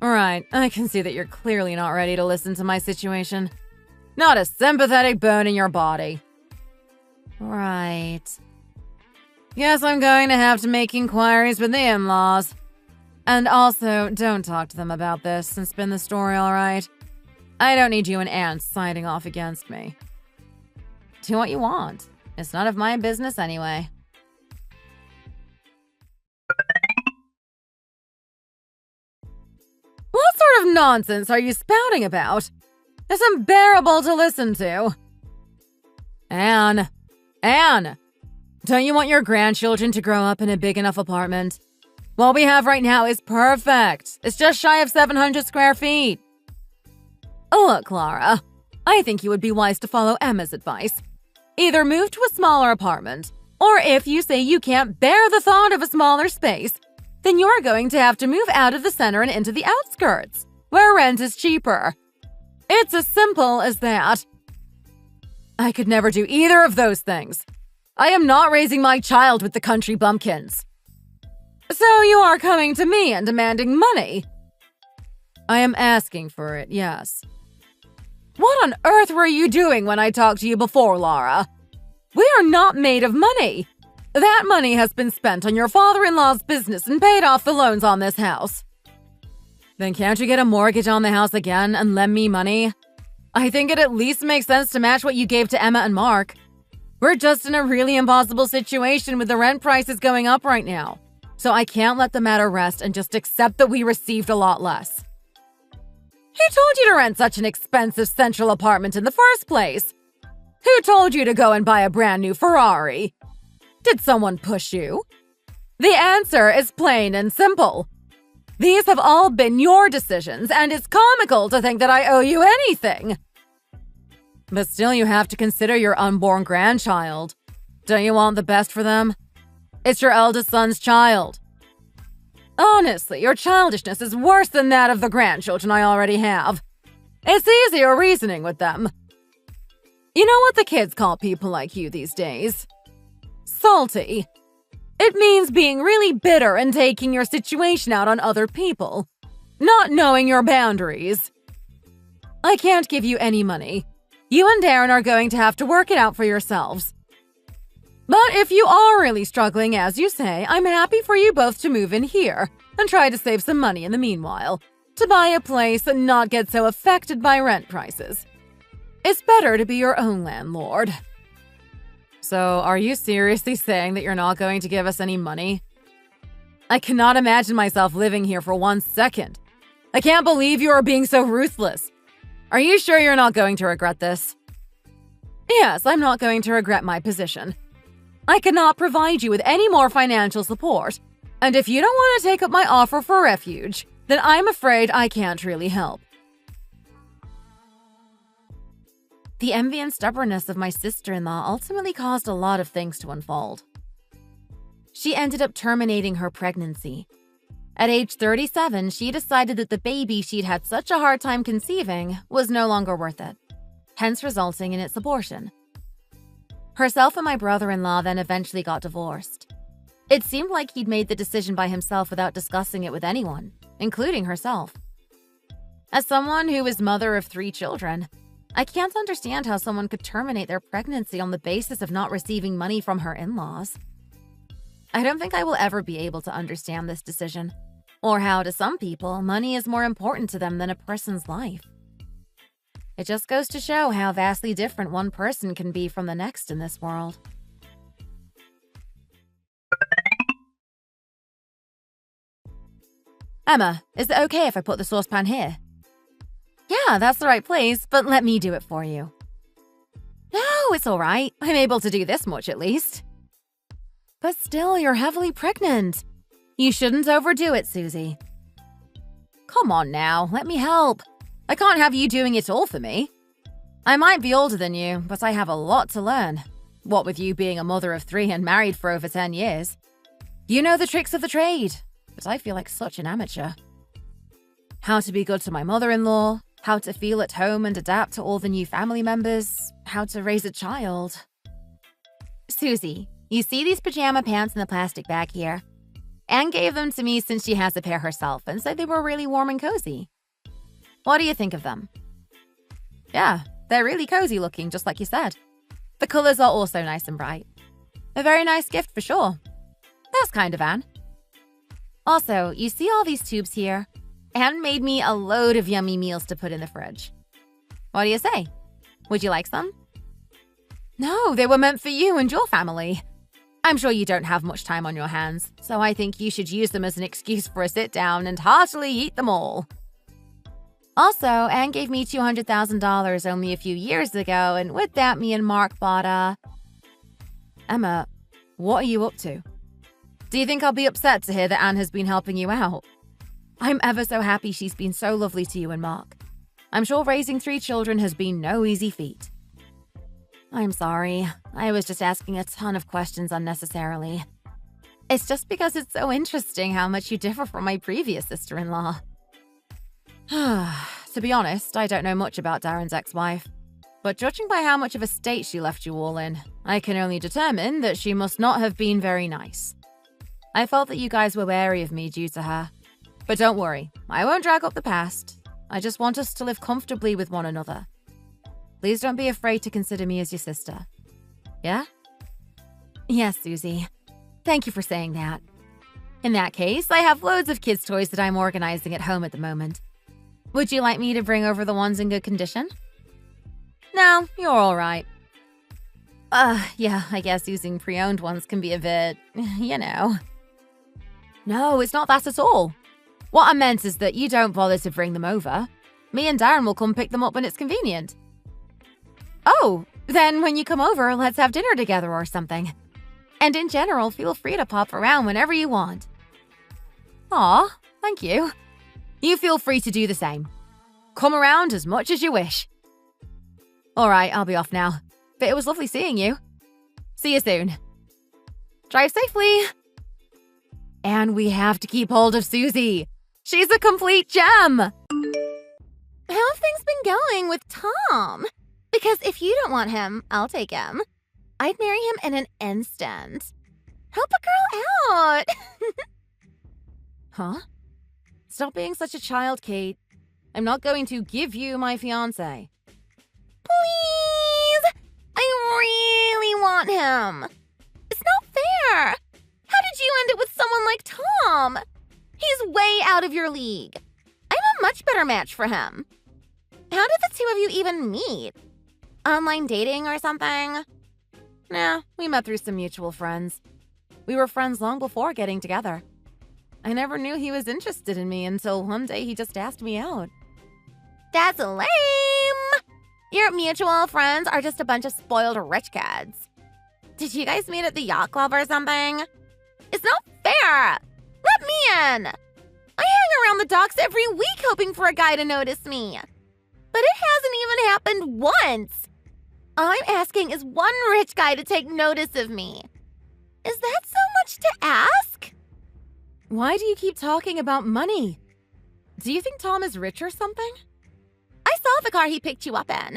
Right, I can see that you're clearly not ready to listen to my situation. Not a sympathetic bone in your body. Right. Guess I'm going to have to make inquiries with the in-laws. And also, don't talk to them about this and spin the story, alright? I don't need you and Anne siding off against me. Do what you want. It's none of my business anyway. What sort of nonsense are you spouting about? It's unbearable to listen to. Anne! Don't you want your grandchildren to grow up in a big enough apartment? What we have right now is perfect. It's just shy of 700 square feet. Look, Lara, I think you would be wise to follow Emma's advice. Either move to a smaller apartment, or if you say you can't bear the thought of a smaller space, then you're going to have to move out of the center and into the outskirts, where rent is cheaper. It's as simple as that. I could never do either of those things. I am not raising my child with the country bumpkins. So you are coming to me and demanding money? I am asking for it, yes. What on earth were you doing when I talked to you before, Lara? We are not made of money. That money has been spent on your father-in-law's business and paid off the loans on this house. Then can't you get a mortgage on the house again and lend me money? I think it at least makes sense to match what you gave to Emma and Mark. We're just in a really impossible situation with the rent prices going up right now. So I can't let the matter rest and just accept that we received a lot less. Who told you to rent such an expensive central apartment in the first place? Who told you to go and buy a brand new Ferrari? Did someone push you? The answer is plain and simple. These have all been your decisions, and it's comical to think that I owe you anything. But still, you have to consider your unborn grandchild. Don't you want the best for them? It's your eldest son's child. Honestly, your childishness is worse than that of the grandchildren I already have. It's easier reasoning with them. You know what the kids call people like you these days? Salty. It means being really bitter and taking your situation out on other people, not knowing your boundaries. I can't give you any money. You and Darren are going to have to work it out for yourselves. But if you are really struggling, as you say, I'm happy for you both to move in here and try to save some money in the meanwhile, to buy a place and not get so affected by rent prices. It's better to be your own landlord. So, are you seriously saying that you're not going to give us any money? I cannot imagine myself living here for 1 second. I can't believe you are being so ruthless. Are you sure you're not going to regret this? Yes, I'm not going to regret my position. I cannot provide you with any more financial support. And if you don't want to take up my offer for refuge, then I'm afraid I can't really help. The envy and stubbornness of my sister-in-law ultimately caused a lot of things to unfold. She ended up terminating her pregnancy. At age 37, she decided that the baby she'd had such a hard time conceiving was no longer worth it, hence resulting in its abortion. Herself and my brother-in-law then eventually got divorced. It seemed like he'd made the decision by himself without discussing it with anyone, including herself. As someone who is mother of 3 children, I can't understand how someone could terminate their pregnancy on the basis of not receiving money from her in-laws. I don't think I will ever be able to understand this decision, or how, to some people, money is more important to them than a person's life. It just goes to show how vastly different one person can be from the next in this world. Emma, is it okay if I put the saucepan here? Yeah, that's the right place, but let me do it for you. No, it's all right. I'm able to do this much at least. But still, you're heavily pregnant. You shouldn't overdo it, Susie. Come on now, let me help. I can't have you doing it all for me. I might be older than you, but I have a lot to learn. What with you being a mother of 3 and married for over 10 years. You know the tricks of the trade, but I feel like such an amateur. How to be good to my mother-in-law, how to feel at home and adapt to all the new family members, how to raise a child. Susie, you see these pajama pants in the plastic bag here? Anne gave them to me since she has a pair herself and said they were really warm and cozy. What do you think of them? Yeah, they're really cozy looking, just like you said. The colors are also nice and bright. A very nice gift for sure. That's kind of Anne. Also, you see all these tubes here? Anne made me a load of yummy meals to put in the fridge. What do you say? Would you like some? No, they were meant for you and your family. I'm sure you don't have much time on your hands, so I think you should use them as an excuse for a sit-down and heartily eat them all. Also, Anne gave me $200,000 only a few years ago, and with that, me and Mark bought a... Emma, what are you up to? Do you think I'll be upset to hear that Anne has been helping you out? I'm ever so happy she's been so lovely to you and Mark. I'm sure raising 3 children has been no easy feat. I'm sorry. I was just asking a ton of questions unnecessarily. It's just because it's so interesting how much you differ from my previous sister-in-law. To be honest, I don't know much about Darren's ex-wife. But judging by how much of a state she left you all in, I can only determine that she must not have been very nice. I felt that you guys were wary of me due to her. But don't worry, I won't drag up the past. I just want us to live comfortably with one another. Please don't be afraid to consider me as your sister. Yeah? Yes, Susie. Thank you for saying that. In that case, I have loads of kids' toys that I'm organizing at home at the moment. Would you like me to bring over the ones in good condition? No, you're all right. Yeah, I guess using pre-owned ones can be a bit, you know. No, it's not that at all. What I meant is that you don't bother to bring them over. Me and Darren will come pick them up when it's convenient. Oh, then when you come over, let's have dinner together or something. And in general, feel free to pop around whenever you want. Aw, thank you. You feel free to do the same. Come around as much as you wish. All right, I'll be off now. But it was lovely seeing you. See you soon. Drive safely. And we have to keep hold of Susie. She's a complete gem. How have things been going with Tom? Because if you don't want him, I'll take him. I'd marry him in an instant. Help a girl out. Huh? Stop being such a child, Kate. I'm not going to give you my fiancé. Please! I really want him. It's not fair. How did you end it with someone like Tom? He's way out of your league. I'm a much better match for him. How did the two of you even meet? Online dating or something? Nah, we met through some mutual friends. We were friends long before getting together. I never knew he was interested in me until one day he just asked me out. That's lame. Your mutual friends are just a bunch of spoiled rich kids. Did you guys meet at the yacht club or something? It's not fair! Let me in! I hang around the docks every week hoping for a guy to notice me. But it hasn't even happened once. All I'm asking is one rich guy to take notice of me. Is that so much to ask? Why do you keep talking about money? Do you think Tom is rich or something? I saw the car he picked you up in.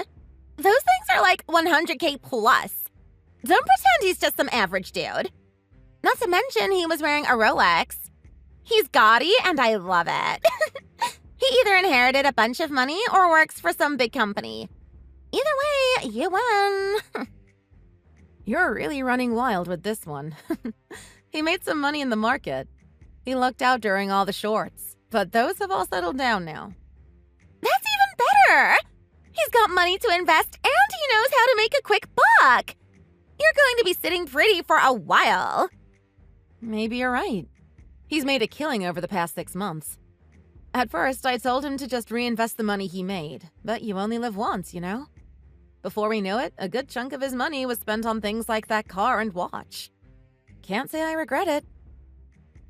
Those things are like 100K plus. Don't pretend he's just some average dude. Not to mention he was wearing a Rolex. He's gaudy and I love it. He either inherited a bunch of money or works for some big company. Either way, you win. You're really running wild with this one. He made some money in the market. He lucked out during all the shorts, but those have all settled down now. That's even better! He's got money to invest and he knows how to make a quick buck. You're going to be sitting pretty for a while. Maybe you're right. He's made a killing over the past 6 months. At first, I told him to just reinvest the money he made, but you only live once, you know? Before we knew it, a good chunk of his money was spent on things like that car and watch. Can't say I regret it.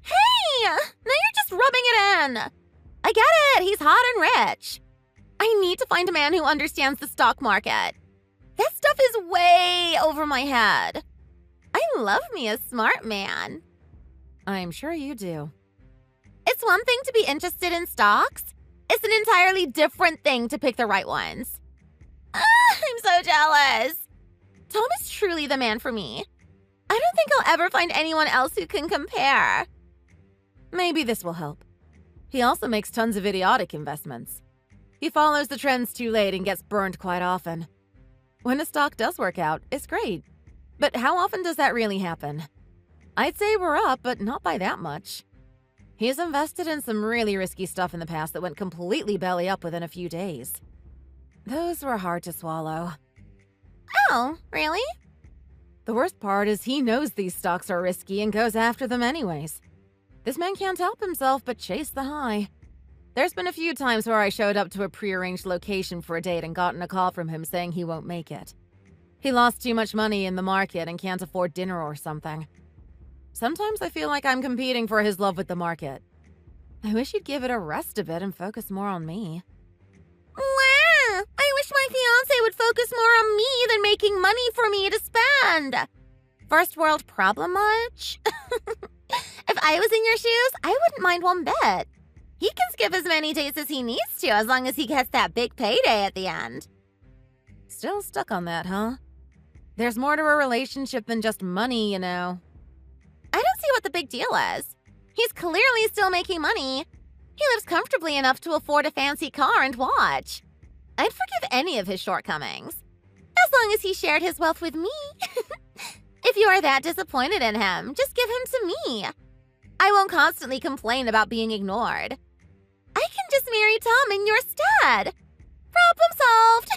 Hey! Now you're just rubbing it in. I get it, he's hot and rich. I need to find a man who understands the stock market. That stuff is way over my head. I love me a smart man. I'm sure you do. It's one thing to be interested in stocks. It's an entirely different thing to pick the right ones. I'm so jealous. Tom is truly the man for me. I don't think I'll ever find anyone else who can compare. Maybe this will help. He also makes tons of idiotic investments. He follows the trends too late and gets burned quite often. When a stock does work out, it's great. But how often does that really happen? I'd say we're up, but not by that much. He's invested in some really risky stuff in the past that went completely belly up within a few days. Those were hard to swallow. Oh, really? The worst part is he knows these stocks are risky and goes after them anyways. This man can't help himself but chase the high. There's been a few times where I showed up to a prearranged location for a date and gotten a call from him saying he won't make it. He lost too much money in the market and can't afford dinner or something. Sometimes I feel like I'm competing for his love with the market. I wish he'd give it a rest a bit and focus more on me. Wow! I wish my fiancé would focus more on me than making money for me to spend. First world problem much? If I was in your shoes, I wouldn't mind one bit. He can skip as many days as he needs to as long as he gets that big payday at the end. Still stuck on that, huh? There's more to a relationship than just money, you know. I don't see what the big deal is. He's clearly still making money. He lives comfortably enough to afford a fancy car and watch. I'd forgive any of his shortcomings, as long as he shared his wealth with me. If you are that disappointed in him, just give him to me. I won't constantly complain about being ignored. I can just marry Tom in your stead. Problem solved.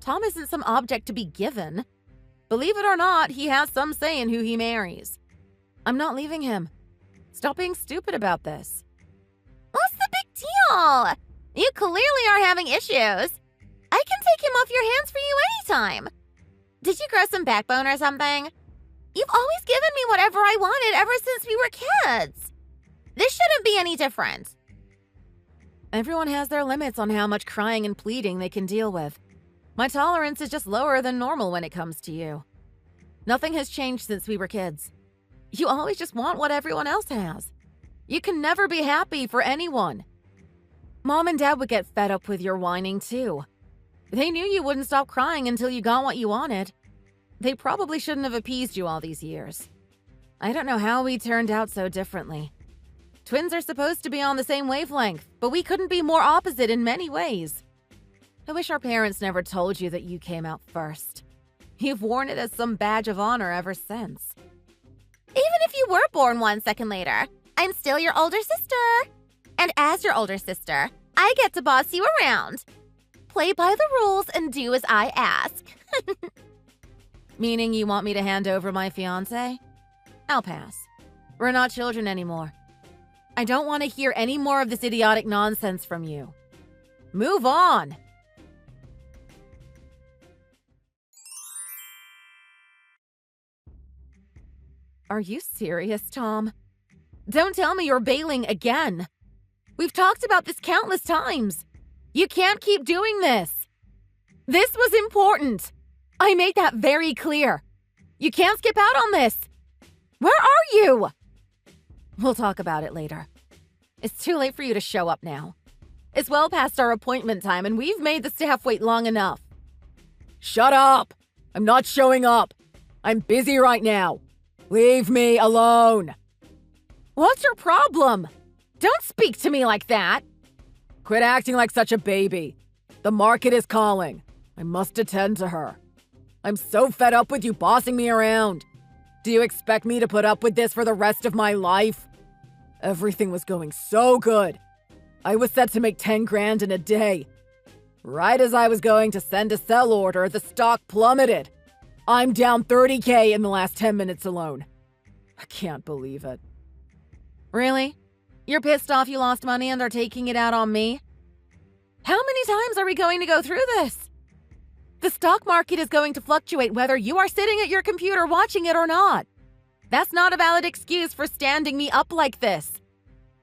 Tom isn't some object to be given. Believe it or not, he has some say in who he marries. I'm not leaving him. Stop being stupid about this. What's the big deal? You clearly are having issues. I can take him off your hands for you anytime. Did you grow some backbone or something? You've always given me whatever I wanted ever since we were kids. This shouldn't be any different. Everyone has their limits on how much crying and pleading they can deal with. My tolerance is just lower than normal when it comes to you. Nothing has changed since we were kids. You always just want what everyone else has. You can never be happy for anyone. Mom and Dad would get fed up with your whining too. They knew you wouldn't stop crying until you got what you wanted. They probably shouldn't have appeased you all these years. I don't know how we turned out so differently. Twins are supposed to be on the same wavelength, but we couldn't be more opposite in many ways. I wish our parents never told you that you came out first. You've worn it as some badge of honor ever since. Even if you were born 1 second later, I'm still your older sister. And as your older sister, I get to boss you around. Play by the rules and do as I ask. Meaning you want me to hand over my fiancé? I'll pass. We're not children anymore. I don't want to hear any more of this idiotic nonsense from you. Move on! Are you serious, Tom? Don't tell me you're bailing again. We've talked about this countless times. You can't keep doing this. This was important. I made that very clear. You can't skip out on this. Where are you? We'll talk about it later. It's too late for you to show up now. It's well past our appointment time, and we've made the staff wait long enough. Shut up! I'm not showing up. I'm busy right now. Leave me alone. What's your problem? Don't speak to me like that. Quit acting like such a baby. The market is calling. I must attend to her. I'm so fed up with you bossing me around. Do you expect me to put up with this for the rest of my life? Everything was going so good. I was set to make 10 grand in a day. Right as I was going to send a sell order, the stock plummeted. I'm down 30K in the last 10 minutes alone. I can't believe it. Really? You're pissed off you lost money and are taking it out on me? How many times are we going to go through this? The stock market is going to fluctuate whether you are sitting at your computer watching it or not. That's not a valid excuse for standing me up like this.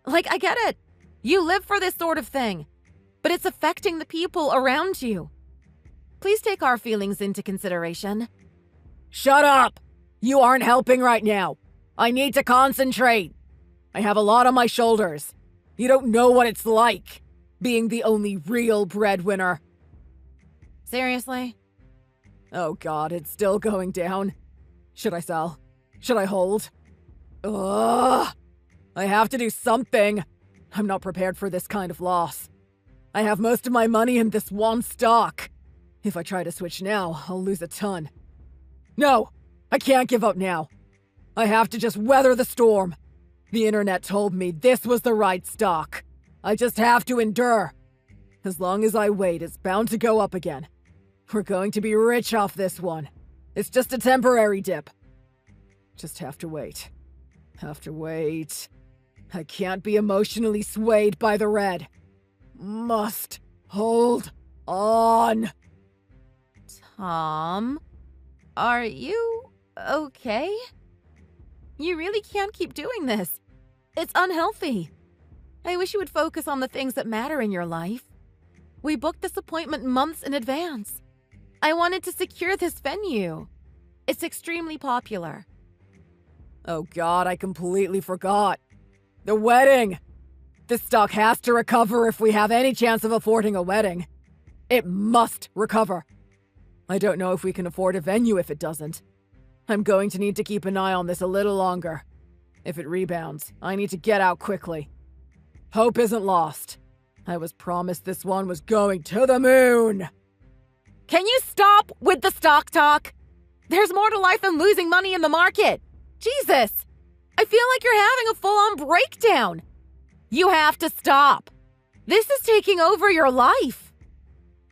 I get it. You live for this sort of thing, but it's affecting the people around you. Please take our feelings into consideration. Shut up! You aren't helping right now. I need to concentrate. I have a lot on my shoulders. You don't know what it's like, being the only real breadwinner. Seriously? Oh God, it's still going down. Should I sell? Should I hold? Ugh! I have to do something. I'm not prepared for this kind of loss. I have most of my money in this one stock. If I try to switch now, I'll lose a ton. No! I can't give up now. I have to just weather the storm. The internet told me this was the right stock. I just have to endure. As long as I wait, it's bound to go up again. We're going to be rich off this one. It's just a temporary dip. Just have to wait. Have to wait. I can't be emotionally swayed by the red. Must hold on. Tom, are you okay? You really can't keep doing this. It's unhealthy. I wish you would focus on the things that matter in your life. We booked this appointment months in advance. I wanted to secure this venue. It's extremely popular. Oh God, I completely forgot. The wedding! This stock has to recover if we have any chance of affording a wedding. It must recover. I don't know if we can afford a venue if it doesn't. I'm going to need to keep an eye on this a little longer. If it rebounds, I need to get out quickly. Hope isn't lost. I was promised this one was going to the moon. Can you stop with the stock talk? There's more to life than losing money in the market. Jesus! I feel like you're having a full-on breakdown. You have to stop. This is taking over your life.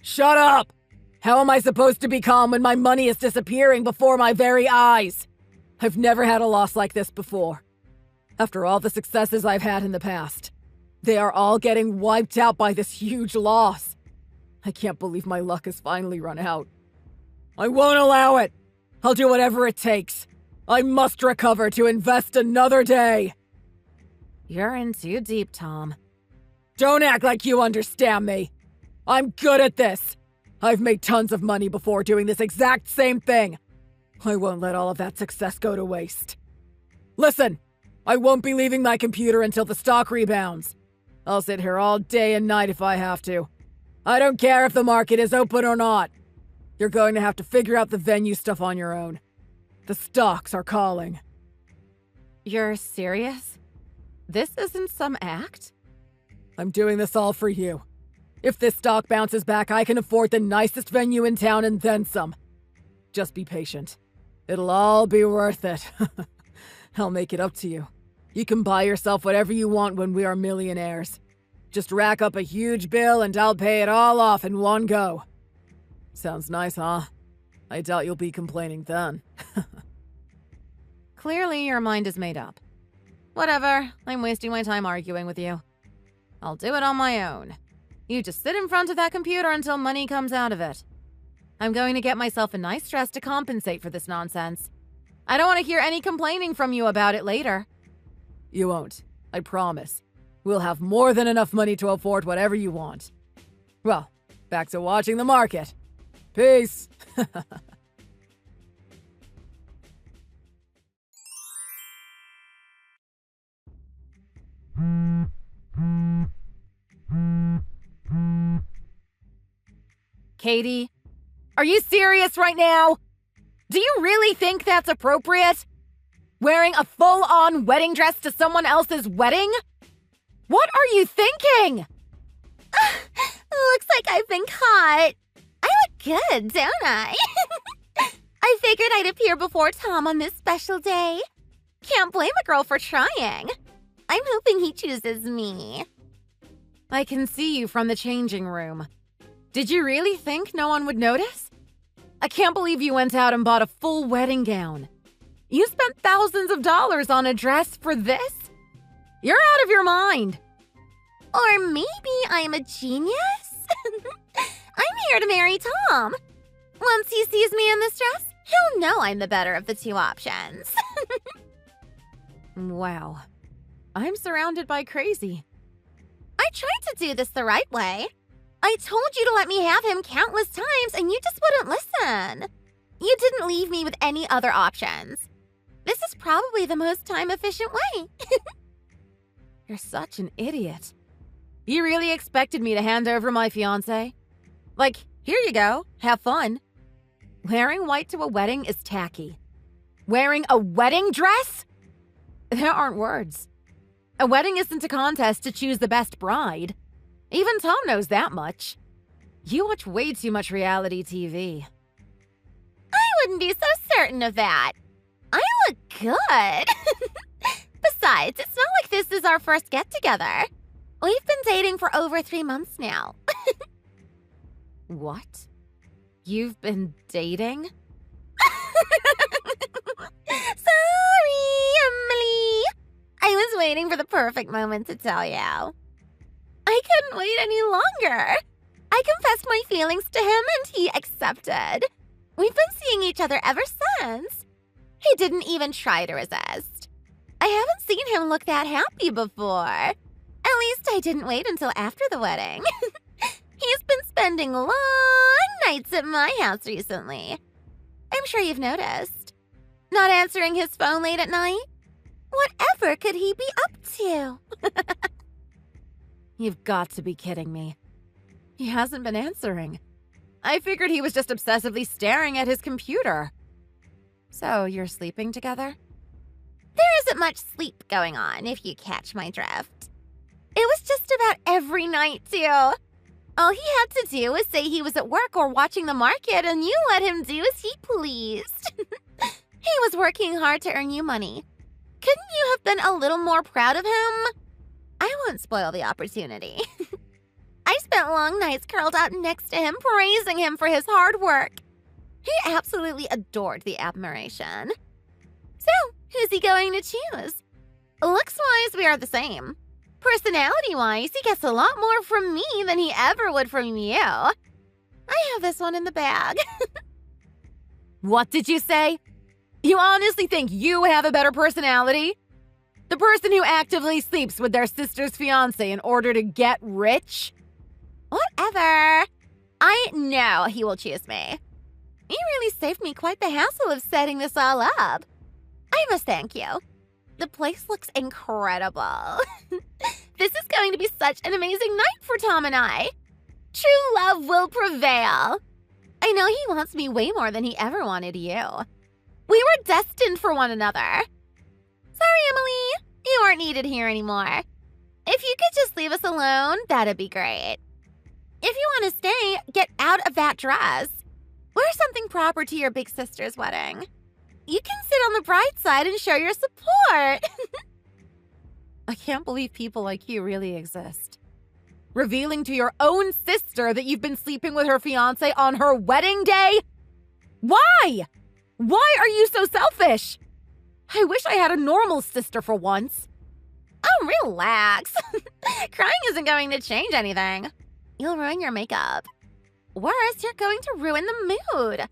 Shut up! How am I supposed to be calm when my money is disappearing before my very eyes? I've never had a loss like this before. After all the successes I've had in the past, they are all getting wiped out by this huge loss. I can't believe my luck has finally run out. I won't allow it. I'll do whatever it takes. I must recover to invest another day. You're in too deep, Tom. Don't act like you understand me. I'm good at this. I've made tons of money before doing this exact same thing. I won't let all of that success go to waste. Listen, I won't be leaving my computer until the stock rebounds. I'll sit here all day and night if I have to. I don't care if the market is open or not. You're going to have to figure out the venue stuff on your own. The stocks are calling. You're serious? This isn't some act? I'm doing this all for you. If this stock bounces back, I can afford the nicest venue in town and then some. Just be patient. It'll all be worth it. I'll make it up to you. You can buy yourself whatever you want when we are millionaires. Just rack up a huge bill and I'll pay it all off in one go. Sounds nice, huh? I doubt you'll be complaining then. Clearly your mind is made up. Whatever, I'm wasting my time arguing with you. I'll do it on my own. You just sit in front of that computer until money comes out of it. I'm going to get myself a nice dress to compensate for this nonsense. I don't want to hear any complaining from you about it later. You won't, I promise. We'll have more than enough money to afford whatever you want. Well, back to watching the market. Peace! Katie, are you serious right now? Do you really think that's appropriate? Wearing a full-on wedding dress to someone else's wedding? What are you thinking? Looks like I've been caught. I look good, don't I? I figured I'd appear before Tom on this special day. Can't blame a girl for trying. I'm hoping he chooses me. I can see you from the changing room. Did you really think no one would notice? I can't believe you went out and bought a full wedding gown. You spent thousands of dollars on a dress for this? You're out of your mind. Or maybe I'm a genius? I'm here to marry Tom. Once he sees me in this dress, he'll know I'm the better of the two options. Wow. I'm surrounded by crazy. I tried to do this the right way. I told you to let me have him countless times and you just wouldn't listen. You didn't leave me with any other options. This is probably the most time-efficient way. You're such an idiot. You really expected me to hand over my fiancé? Like, here you go, have fun. Wearing white to a wedding is tacky. Wearing a wedding dress? There aren't words. A wedding isn't a contest to choose the best bride. Even Tom knows that much. You watch way too much reality TV. I wouldn't be so certain of that. I look good. Besides, it's not like this is our first get-together. We've been dating for over 3 months now. What? You've been dating? Sorry, Emily. I was waiting for the perfect moment to tell you. I couldn't wait any longer. I confessed my feelings to him and he accepted. We've been seeing each other ever since. He didn't even try to resist. I haven't seen him look that happy before. At least I didn't wait until after the wedding. He's been spending long nights at my house recently. I'm sure you've noticed. Not answering his phone late at night? Whatever could he be up to? You've got to be kidding me. He hasn't been answering. I figured he was just obsessively staring at his computer. So, you're sleeping together? There isn't much sleep going on, if you catch my drift. It was just about every night, too. All he had to do was say he was at work or watching the market, and you let him do as he pleased. He was working hard to earn you money. Couldn't you have been a little more proud of him? I won't spoil the opportunity. I spent long nights curled up next to him, praising him for his hard work. He absolutely adored the admiration. So, who's he going to choose? Looks-wise, we are the same. Personality-wise, he gets a lot more from me than he ever would from you. I have this one in the bag. What did you say? You honestly think you have a better personality? The person who actively sleeps with their sister's fiancé in order to get rich? Whatever. I know he will choose me. You really saved me quite the hassle of setting this all up. I must thank you. The place looks incredible. This is going to be such an amazing night for Tom and I. True love will prevail. I know he wants me way more than he ever wanted you. We were destined for one another. Sorry, Emily. You aren't needed here anymore. If you could just leave us alone, that'd be great. If you want to stay, get out of that dress. Wear something proper to your big sister's wedding. You can sit on the bride's side and show your support. I can't believe people like you really exist. Revealing to your own sister that you've been sleeping with her fiancé on her wedding day? Why? Why are you so selfish? I wish I had a normal sister for once. Oh, relax. Crying isn't going to change anything. You'll ruin your makeup. Worse, you're going to ruin the mood.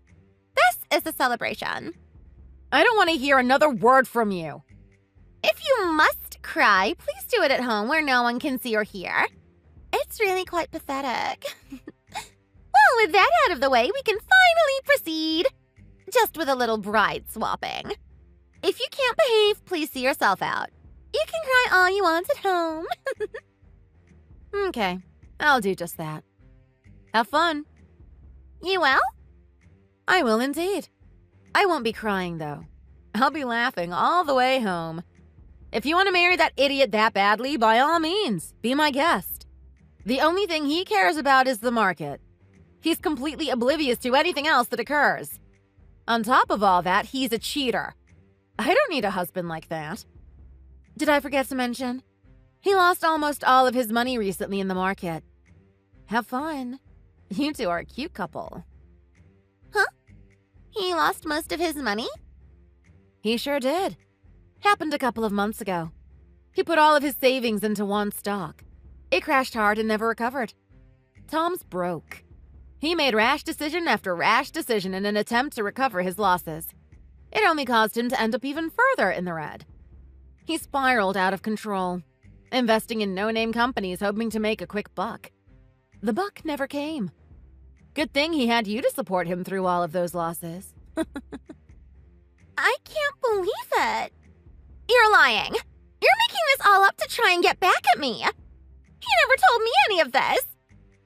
This is a celebration. I don't want to hear another word from you. If you must cry, please do it at home where no one can see or hear. It's really quite pathetic. Well, with that out of the way, we can finally proceed. Just with a little bride swapping. If you can't behave, please see yourself out. You can cry all you want at home. Okay, I'll do just that. Have fun. You will? I will indeed. I won't be crying, though. I'll be laughing all the way home. If you want to marry that idiot that badly, by all means, be my guest. The only thing he cares about is the market. He's completely oblivious to anything else that occurs. On top of all that, he's a cheater. I don't need a husband like that. Did I forget to mention? He lost almost all of his money recently in the market. Have fun. You two are a cute couple. Huh? He lost most of his money? He sure did. Happened a couple of months ago. He put all of his savings into one stock. It crashed hard and never recovered. Tom's broke. He made rash decision after rash decision in an attempt to recover his losses. It only caused him to end up even further in the red. He spiraled out of control, investing in no-name companies hoping to make a quick buck. The buck never came. Good thing he had you to support him through all of those losses. I can't believe it. You're lying. You're making this all up to try and get back at me. He never told me any of this.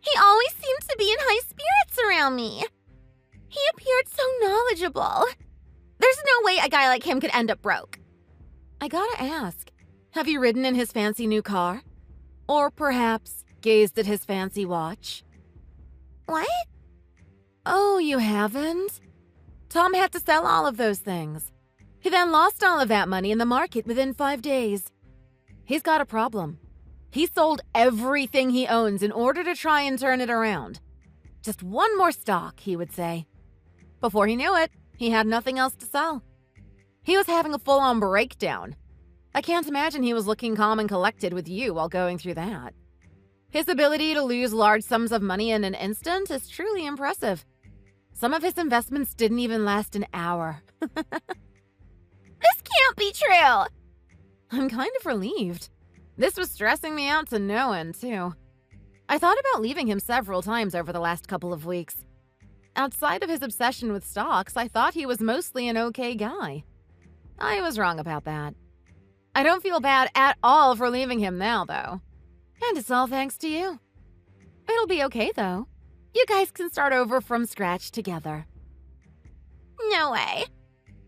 He always seemed to be in high spirits around me. He appeared so knowledgeable. There's no way a guy like him could end up broke. I gotta ask, have you ridden in his fancy new car? Or perhaps gazed at his fancy watch? What? Oh, you haven't? Tom had to sell all of those things. He then lost all of that money in the market within 5 days. He's got a problem. He sold everything he owns in order to try and turn it around. Just one more stock, he would say. Before he knew it, he had nothing else to sell. He was having a full-on breakdown. I can't imagine he was looking calm and collected with you while going through that. His ability to lose large sums of money in an instant is truly impressive. Some of his investments didn't even last an hour. This can't be true. I'm kind of relieved. This was stressing me out to no end, too. I thought about leaving him several times over the last couple of weeks. Outside of his obsession with stocks, I thought he was mostly an okay guy. I was wrong about that. I don't feel bad at all for leaving him now, though. And it's all thanks to you. It'll be okay, though. You guys can start over from scratch together. No way.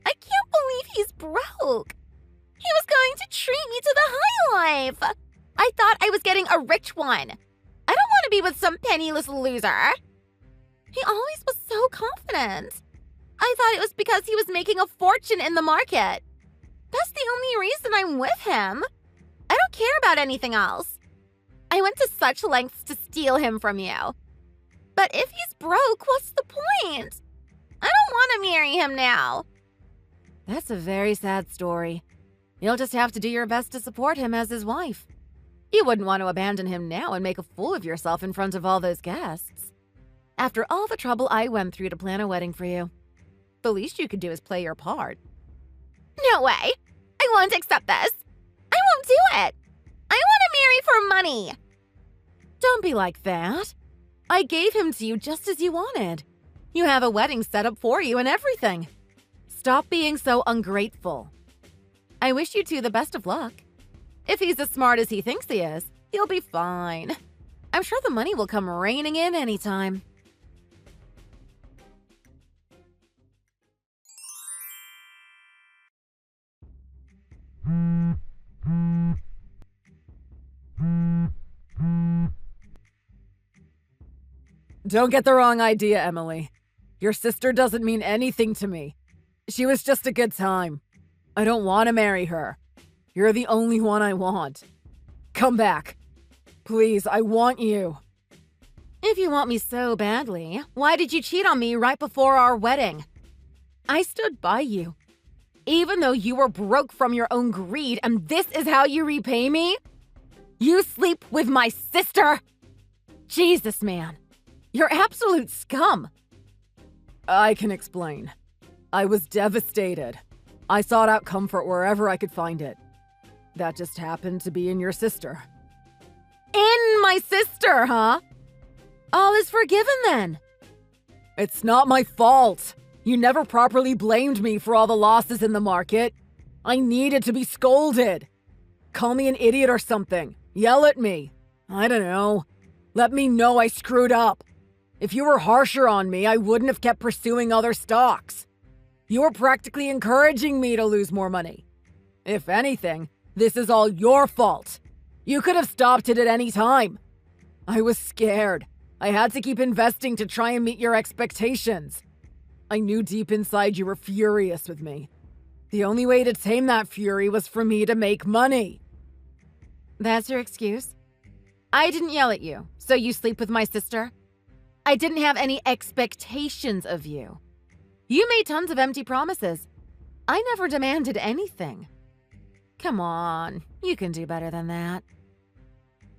I can't believe he's broke. He was going to treat me to the high life. I thought I was getting a rich one. I don't want to be with some penniless loser. He always was so confident. I thought it was because he was making a fortune in the market. That's the only reason I'm with him. I don't care about anything else. I went to such lengths to steal him from you. But if he's broke, what's the point? I don't want to marry him now. That's a very sad story. You'll just have to do your best to support him as his wife. You wouldn't want to abandon him now and make a fool of yourself in front of all those guests. After all the trouble I went through to plan a wedding for you, the least you could do is play your part. No way. I won't accept this. I won't do it. I want to marry for money. Don't be like that. I gave him to you just as you wanted. You have a wedding set up for you and everything. Stop being so ungrateful. I wish you two the best of luck. If he's as smart as he thinks he is, he'll be fine. I'm sure the money will come raining in anytime. Don't get the wrong idea, Emily. Your sister doesn't mean anything to me. She was just a good time. I don't want to marry her. You're the only one I want. Come back. Please, I want you. If you want me so badly, why did you cheat on me right before our wedding? I stood by you. Even though you were broke from your own greed and this is how you repay me? You sleep with my sister? Jesus, man. You're absolute scum. I can explain. I was devastated. I sought out comfort wherever I could find it. That just happened to be in your sister. In my sister, huh? All is forgiven then. It's not my fault. You never properly blamed me for all the losses in the market. I needed to be scolded. Call me an idiot or something. Yell at me. I don't know. Let me know I screwed up. If you were harsher on me, I wouldn't have kept pursuing other stocks. You were practically encouraging me to lose more money. If anything, this is all your fault. You could have stopped it at any time. I was scared. I had to keep investing to try and meet your expectations. I knew deep inside you were furious with me. The only way to tame that fury was for me to make money. That's your excuse? I didn't yell at you, so you sleep with my sister? I didn't have any expectations of you. You made tons of empty promises. I never demanded anything. Come on, you can do better than that.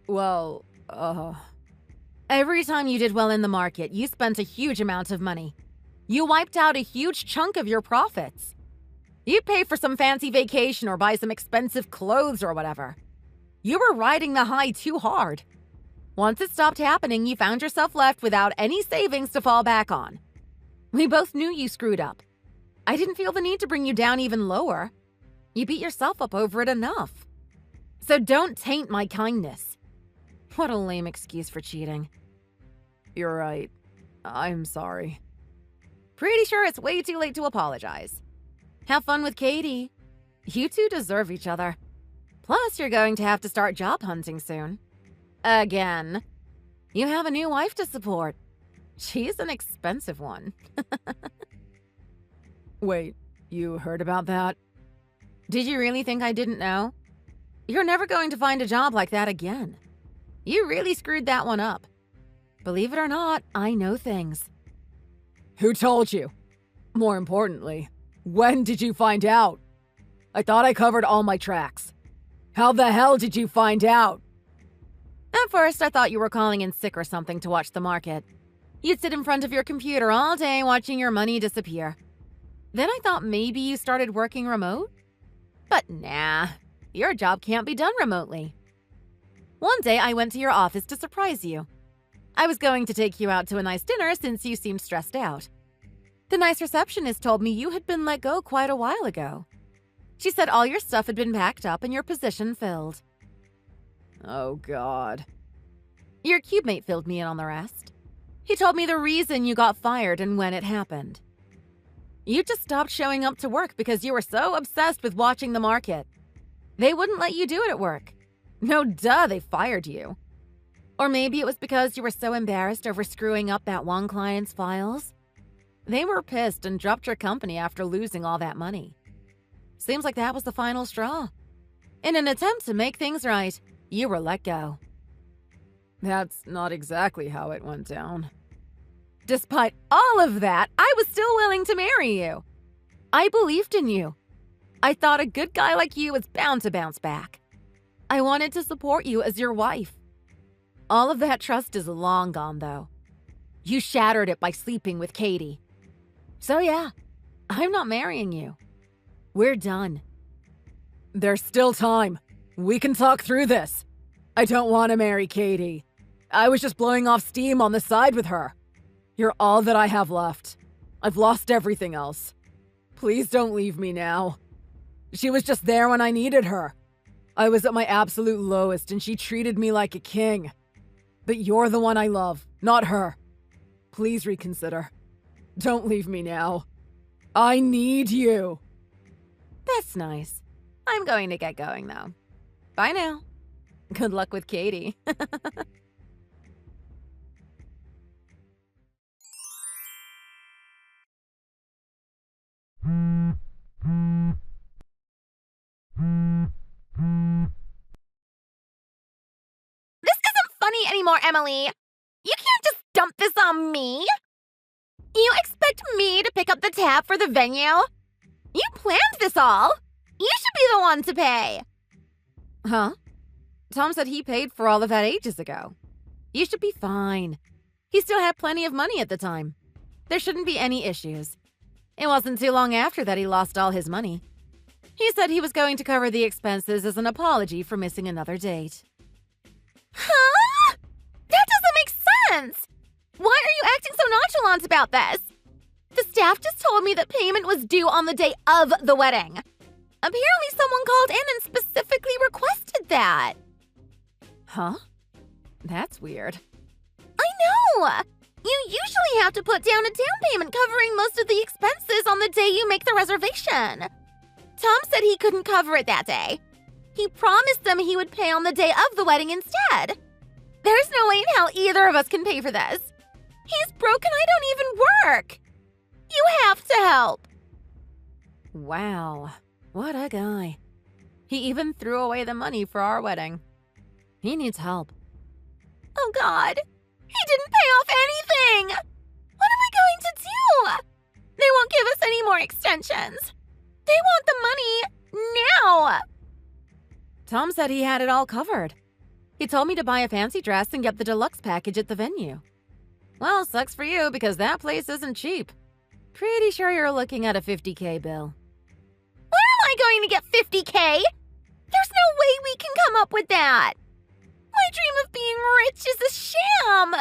Well, Every time you did well in the market, you spent a huge amount of money. You wiped out a huge chunk of your profits. You'd pay for some fancy vacation or buy some expensive clothes or whatever. You were riding the high too hard. Once it stopped happening, you found yourself left without any savings to fall back on. We both knew you screwed up. I didn't feel the need to bring you down even lower. You beat yourself up over it enough. So don't taint my kindness. What a lame excuse for cheating. You're right. I'm sorry. Pretty sure it's way too late to apologize. Have fun with Katie. You two deserve each other. Plus, you're going to have to start job hunting soon. Again. You have a new wife to support. She's an expensive one. Wait, you heard about that? Did you really think I didn't know? You're never going to find a job like that again. You really screwed that one up. Believe it or not, I know things. Who told you? More importantly, when did you find out? I thought I covered all my tracks. How the hell did you find out? At first, I thought you were calling in sick or something to watch the market. You'd sit in front of your computer all day watching your money disappear. Then I thought maybe you started working remote? But nah, your job can't be done remotely. One day, I went to your office to surprise you. I was going to take you out to a nice dinner since you seemed stressed out. The nice receptionist told me you had been let go quite a while ago. She said all your stuff had been packed up and your position filled. Oh, God. Your cube mate filled me in on the rest. He told me the reason you got fired and when it happened. You just stopped showing up to work because you were so obsessed with watching the market. They wouldn't let you do it at work. No duh, they fired you. Or maybe it was because you were so embarrassed over screwing up that one client's files. They were pissed and dropped your company after losing all that money. Seems like that was the final straw. In an attempt to make things right, you were let go. That's not exactly how it went down. Despite all of that, I was still willing to marry you. I believed in you. I thought a good guy like you was bound to bounce back. I wanted to support you as your wife. All of that trust is long gone, though. You shattered it by sleeping with Katie. So yeah, I'm not marrying you. We're done. There's still time. We can talk through this. I don't want to marry Katie. I was just blowing off steam on the side with her. You're all that I have left. I've lost everything else. Please don't leave me now. She was just there when I needed her. I was at my absolute lowest and she treated me like a king. But you're the one I love, not her. Please reconsider. Don't leave me now. I need you. That's nice. I'm going to get going, though. Bye now. Good luck with Katie. This isn't funny anymore, Emily. You can't just dump this on me. You expect me to pick up the tab for the venue? You planned this all. You should be the one to pay. Huh? Tom said he paid for all of that ages ago. You should be fine. He still had plenty of money at the time. There shouldn't be any issues. It wasn't too long after that he lost all his money. He said he was going to cover the expenses as an apology for missing another date. Huh? That doesn't make sense! Why are you acting so nonchalant about this? The staff just told me that payment was due on the day of the wedding. Apparently someone called in and specifically requested that. Huh? That's weird. I know! You usually have to put down a down payment covering most of the expenses on the day you make the reservation. Tom said he couldn't cover it that day. He promised them he would pay on the day of the wedding instead. There's no way in hell either of us can pay for this. He's broke and I don't even work. You have to help. Wow, what a guy. He even threw away the money for our wedding. He needs help. Oh God, he didn't pay off anything. What am I going to do? They won't give us any more extensions. They want the money now. Tom said he had it all covered. He told me to buy a fancy dress and get the deluxe package at the venue. Well, sucks for you because that place isn't cheap. Pretty sure you're looking at a $50K bill. Where am I going to get $50K? There's no way we can come up with that. My dream of being rich is a sham.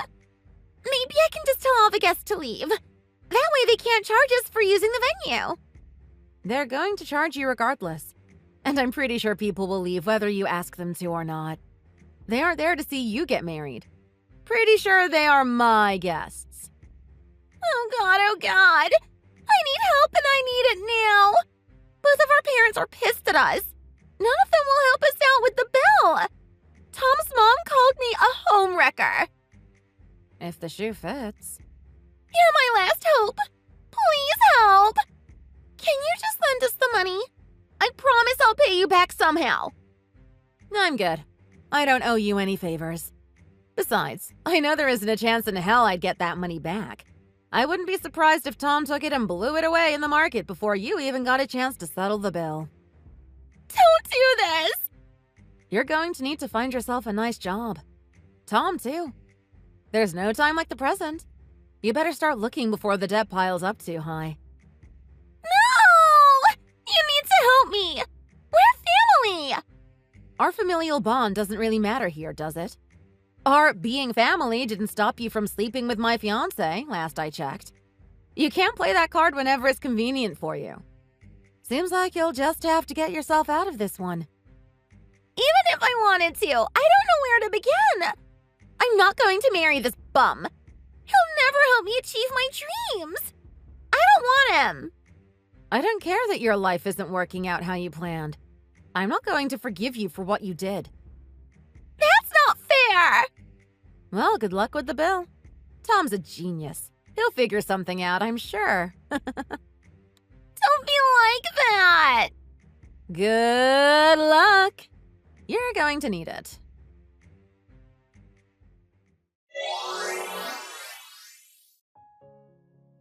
Maybe I can just tell all the guests to leave. That way they can't charge us for using the venue. They're going to charge you regardless. And I'm pretty sure people will leave whether you ask them to or not. They aren't there to see you get married. Pretty sure they are my guests. Oh God, oh God. I need help and I need it now. Both of our parents are pissed at us. None of them will help us out with the bill. Tom's mom called me a home wrecker. If the shoe fits. You're my last hope. Please help. Can you just lend us the money? I promise I'll pay you back somehow. I'm good. I don't owe you any favors. Besides, I know there isn't a chance in hell I'd get that money back. I wouldn't be surprised if Tom took it and blew it away in the market before you even got a chance to settle the bill. Don't do this! You're going to need to find yourself a nice job. Tom, too. There's no time like the present. You better start looking before the debt piles up too high. No! You need to help me! We're family! Our familial bond doesn't really matter here, does it? Our being family didn't stop you from sleeping with my fiancé, last I checked. You can't play that card whenever it's convenient for you. Seems like you'll just have to get yourself out of this one. Even if I wanted to, I don't know where to begin. I'm not going to marry this bum. He'll never help me achieve my dreams. I don't want him. I don't care that your life isn't working out how you planned. I'm not going to forgive you for what you did. That's not fair! Well, good luck with the bill. Tom's a genius. He'll figure something out, I'm sure. Don't be like that! Good luck. You're going to need it.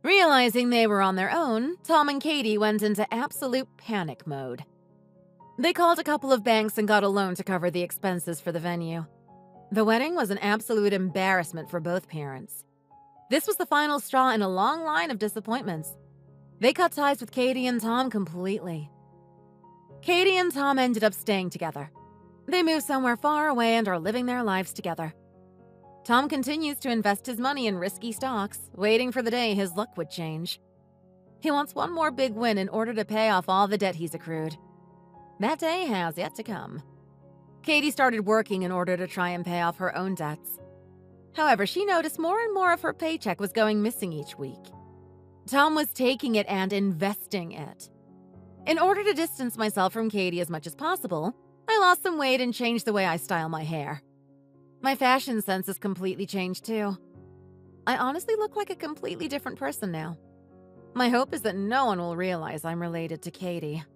Realizing they were on their own, Tom and Katie went into absolute panic mode. They called a couple of banks and got a loan to cover the expenses for the venue. The wedding was an absolute embarrassment for both parents. This was the final straw in a long line of disappointments. They cut ties with Katie and Tom completely. Katie and Tom ended up staying together. They moved somewhere far away and are living their lives together. Tom continues to invest his money in risky stocks, waiting for the day his luck would change. He wants one more big win in order to pay off all the debt he's accrued. That day has yet to come. Katie started working in order to try and pay off her own debts. However, she noticed more and more of her paycheck was going missing each week. Tom was taking it and investing it. In order to distance myself from Katie as much as possible, I lost some weight and changed the way I style my hair. My fashion sense has completely changed too. I honestly look like a completely different person now. My hope is that no one will realize I'm related to Katie.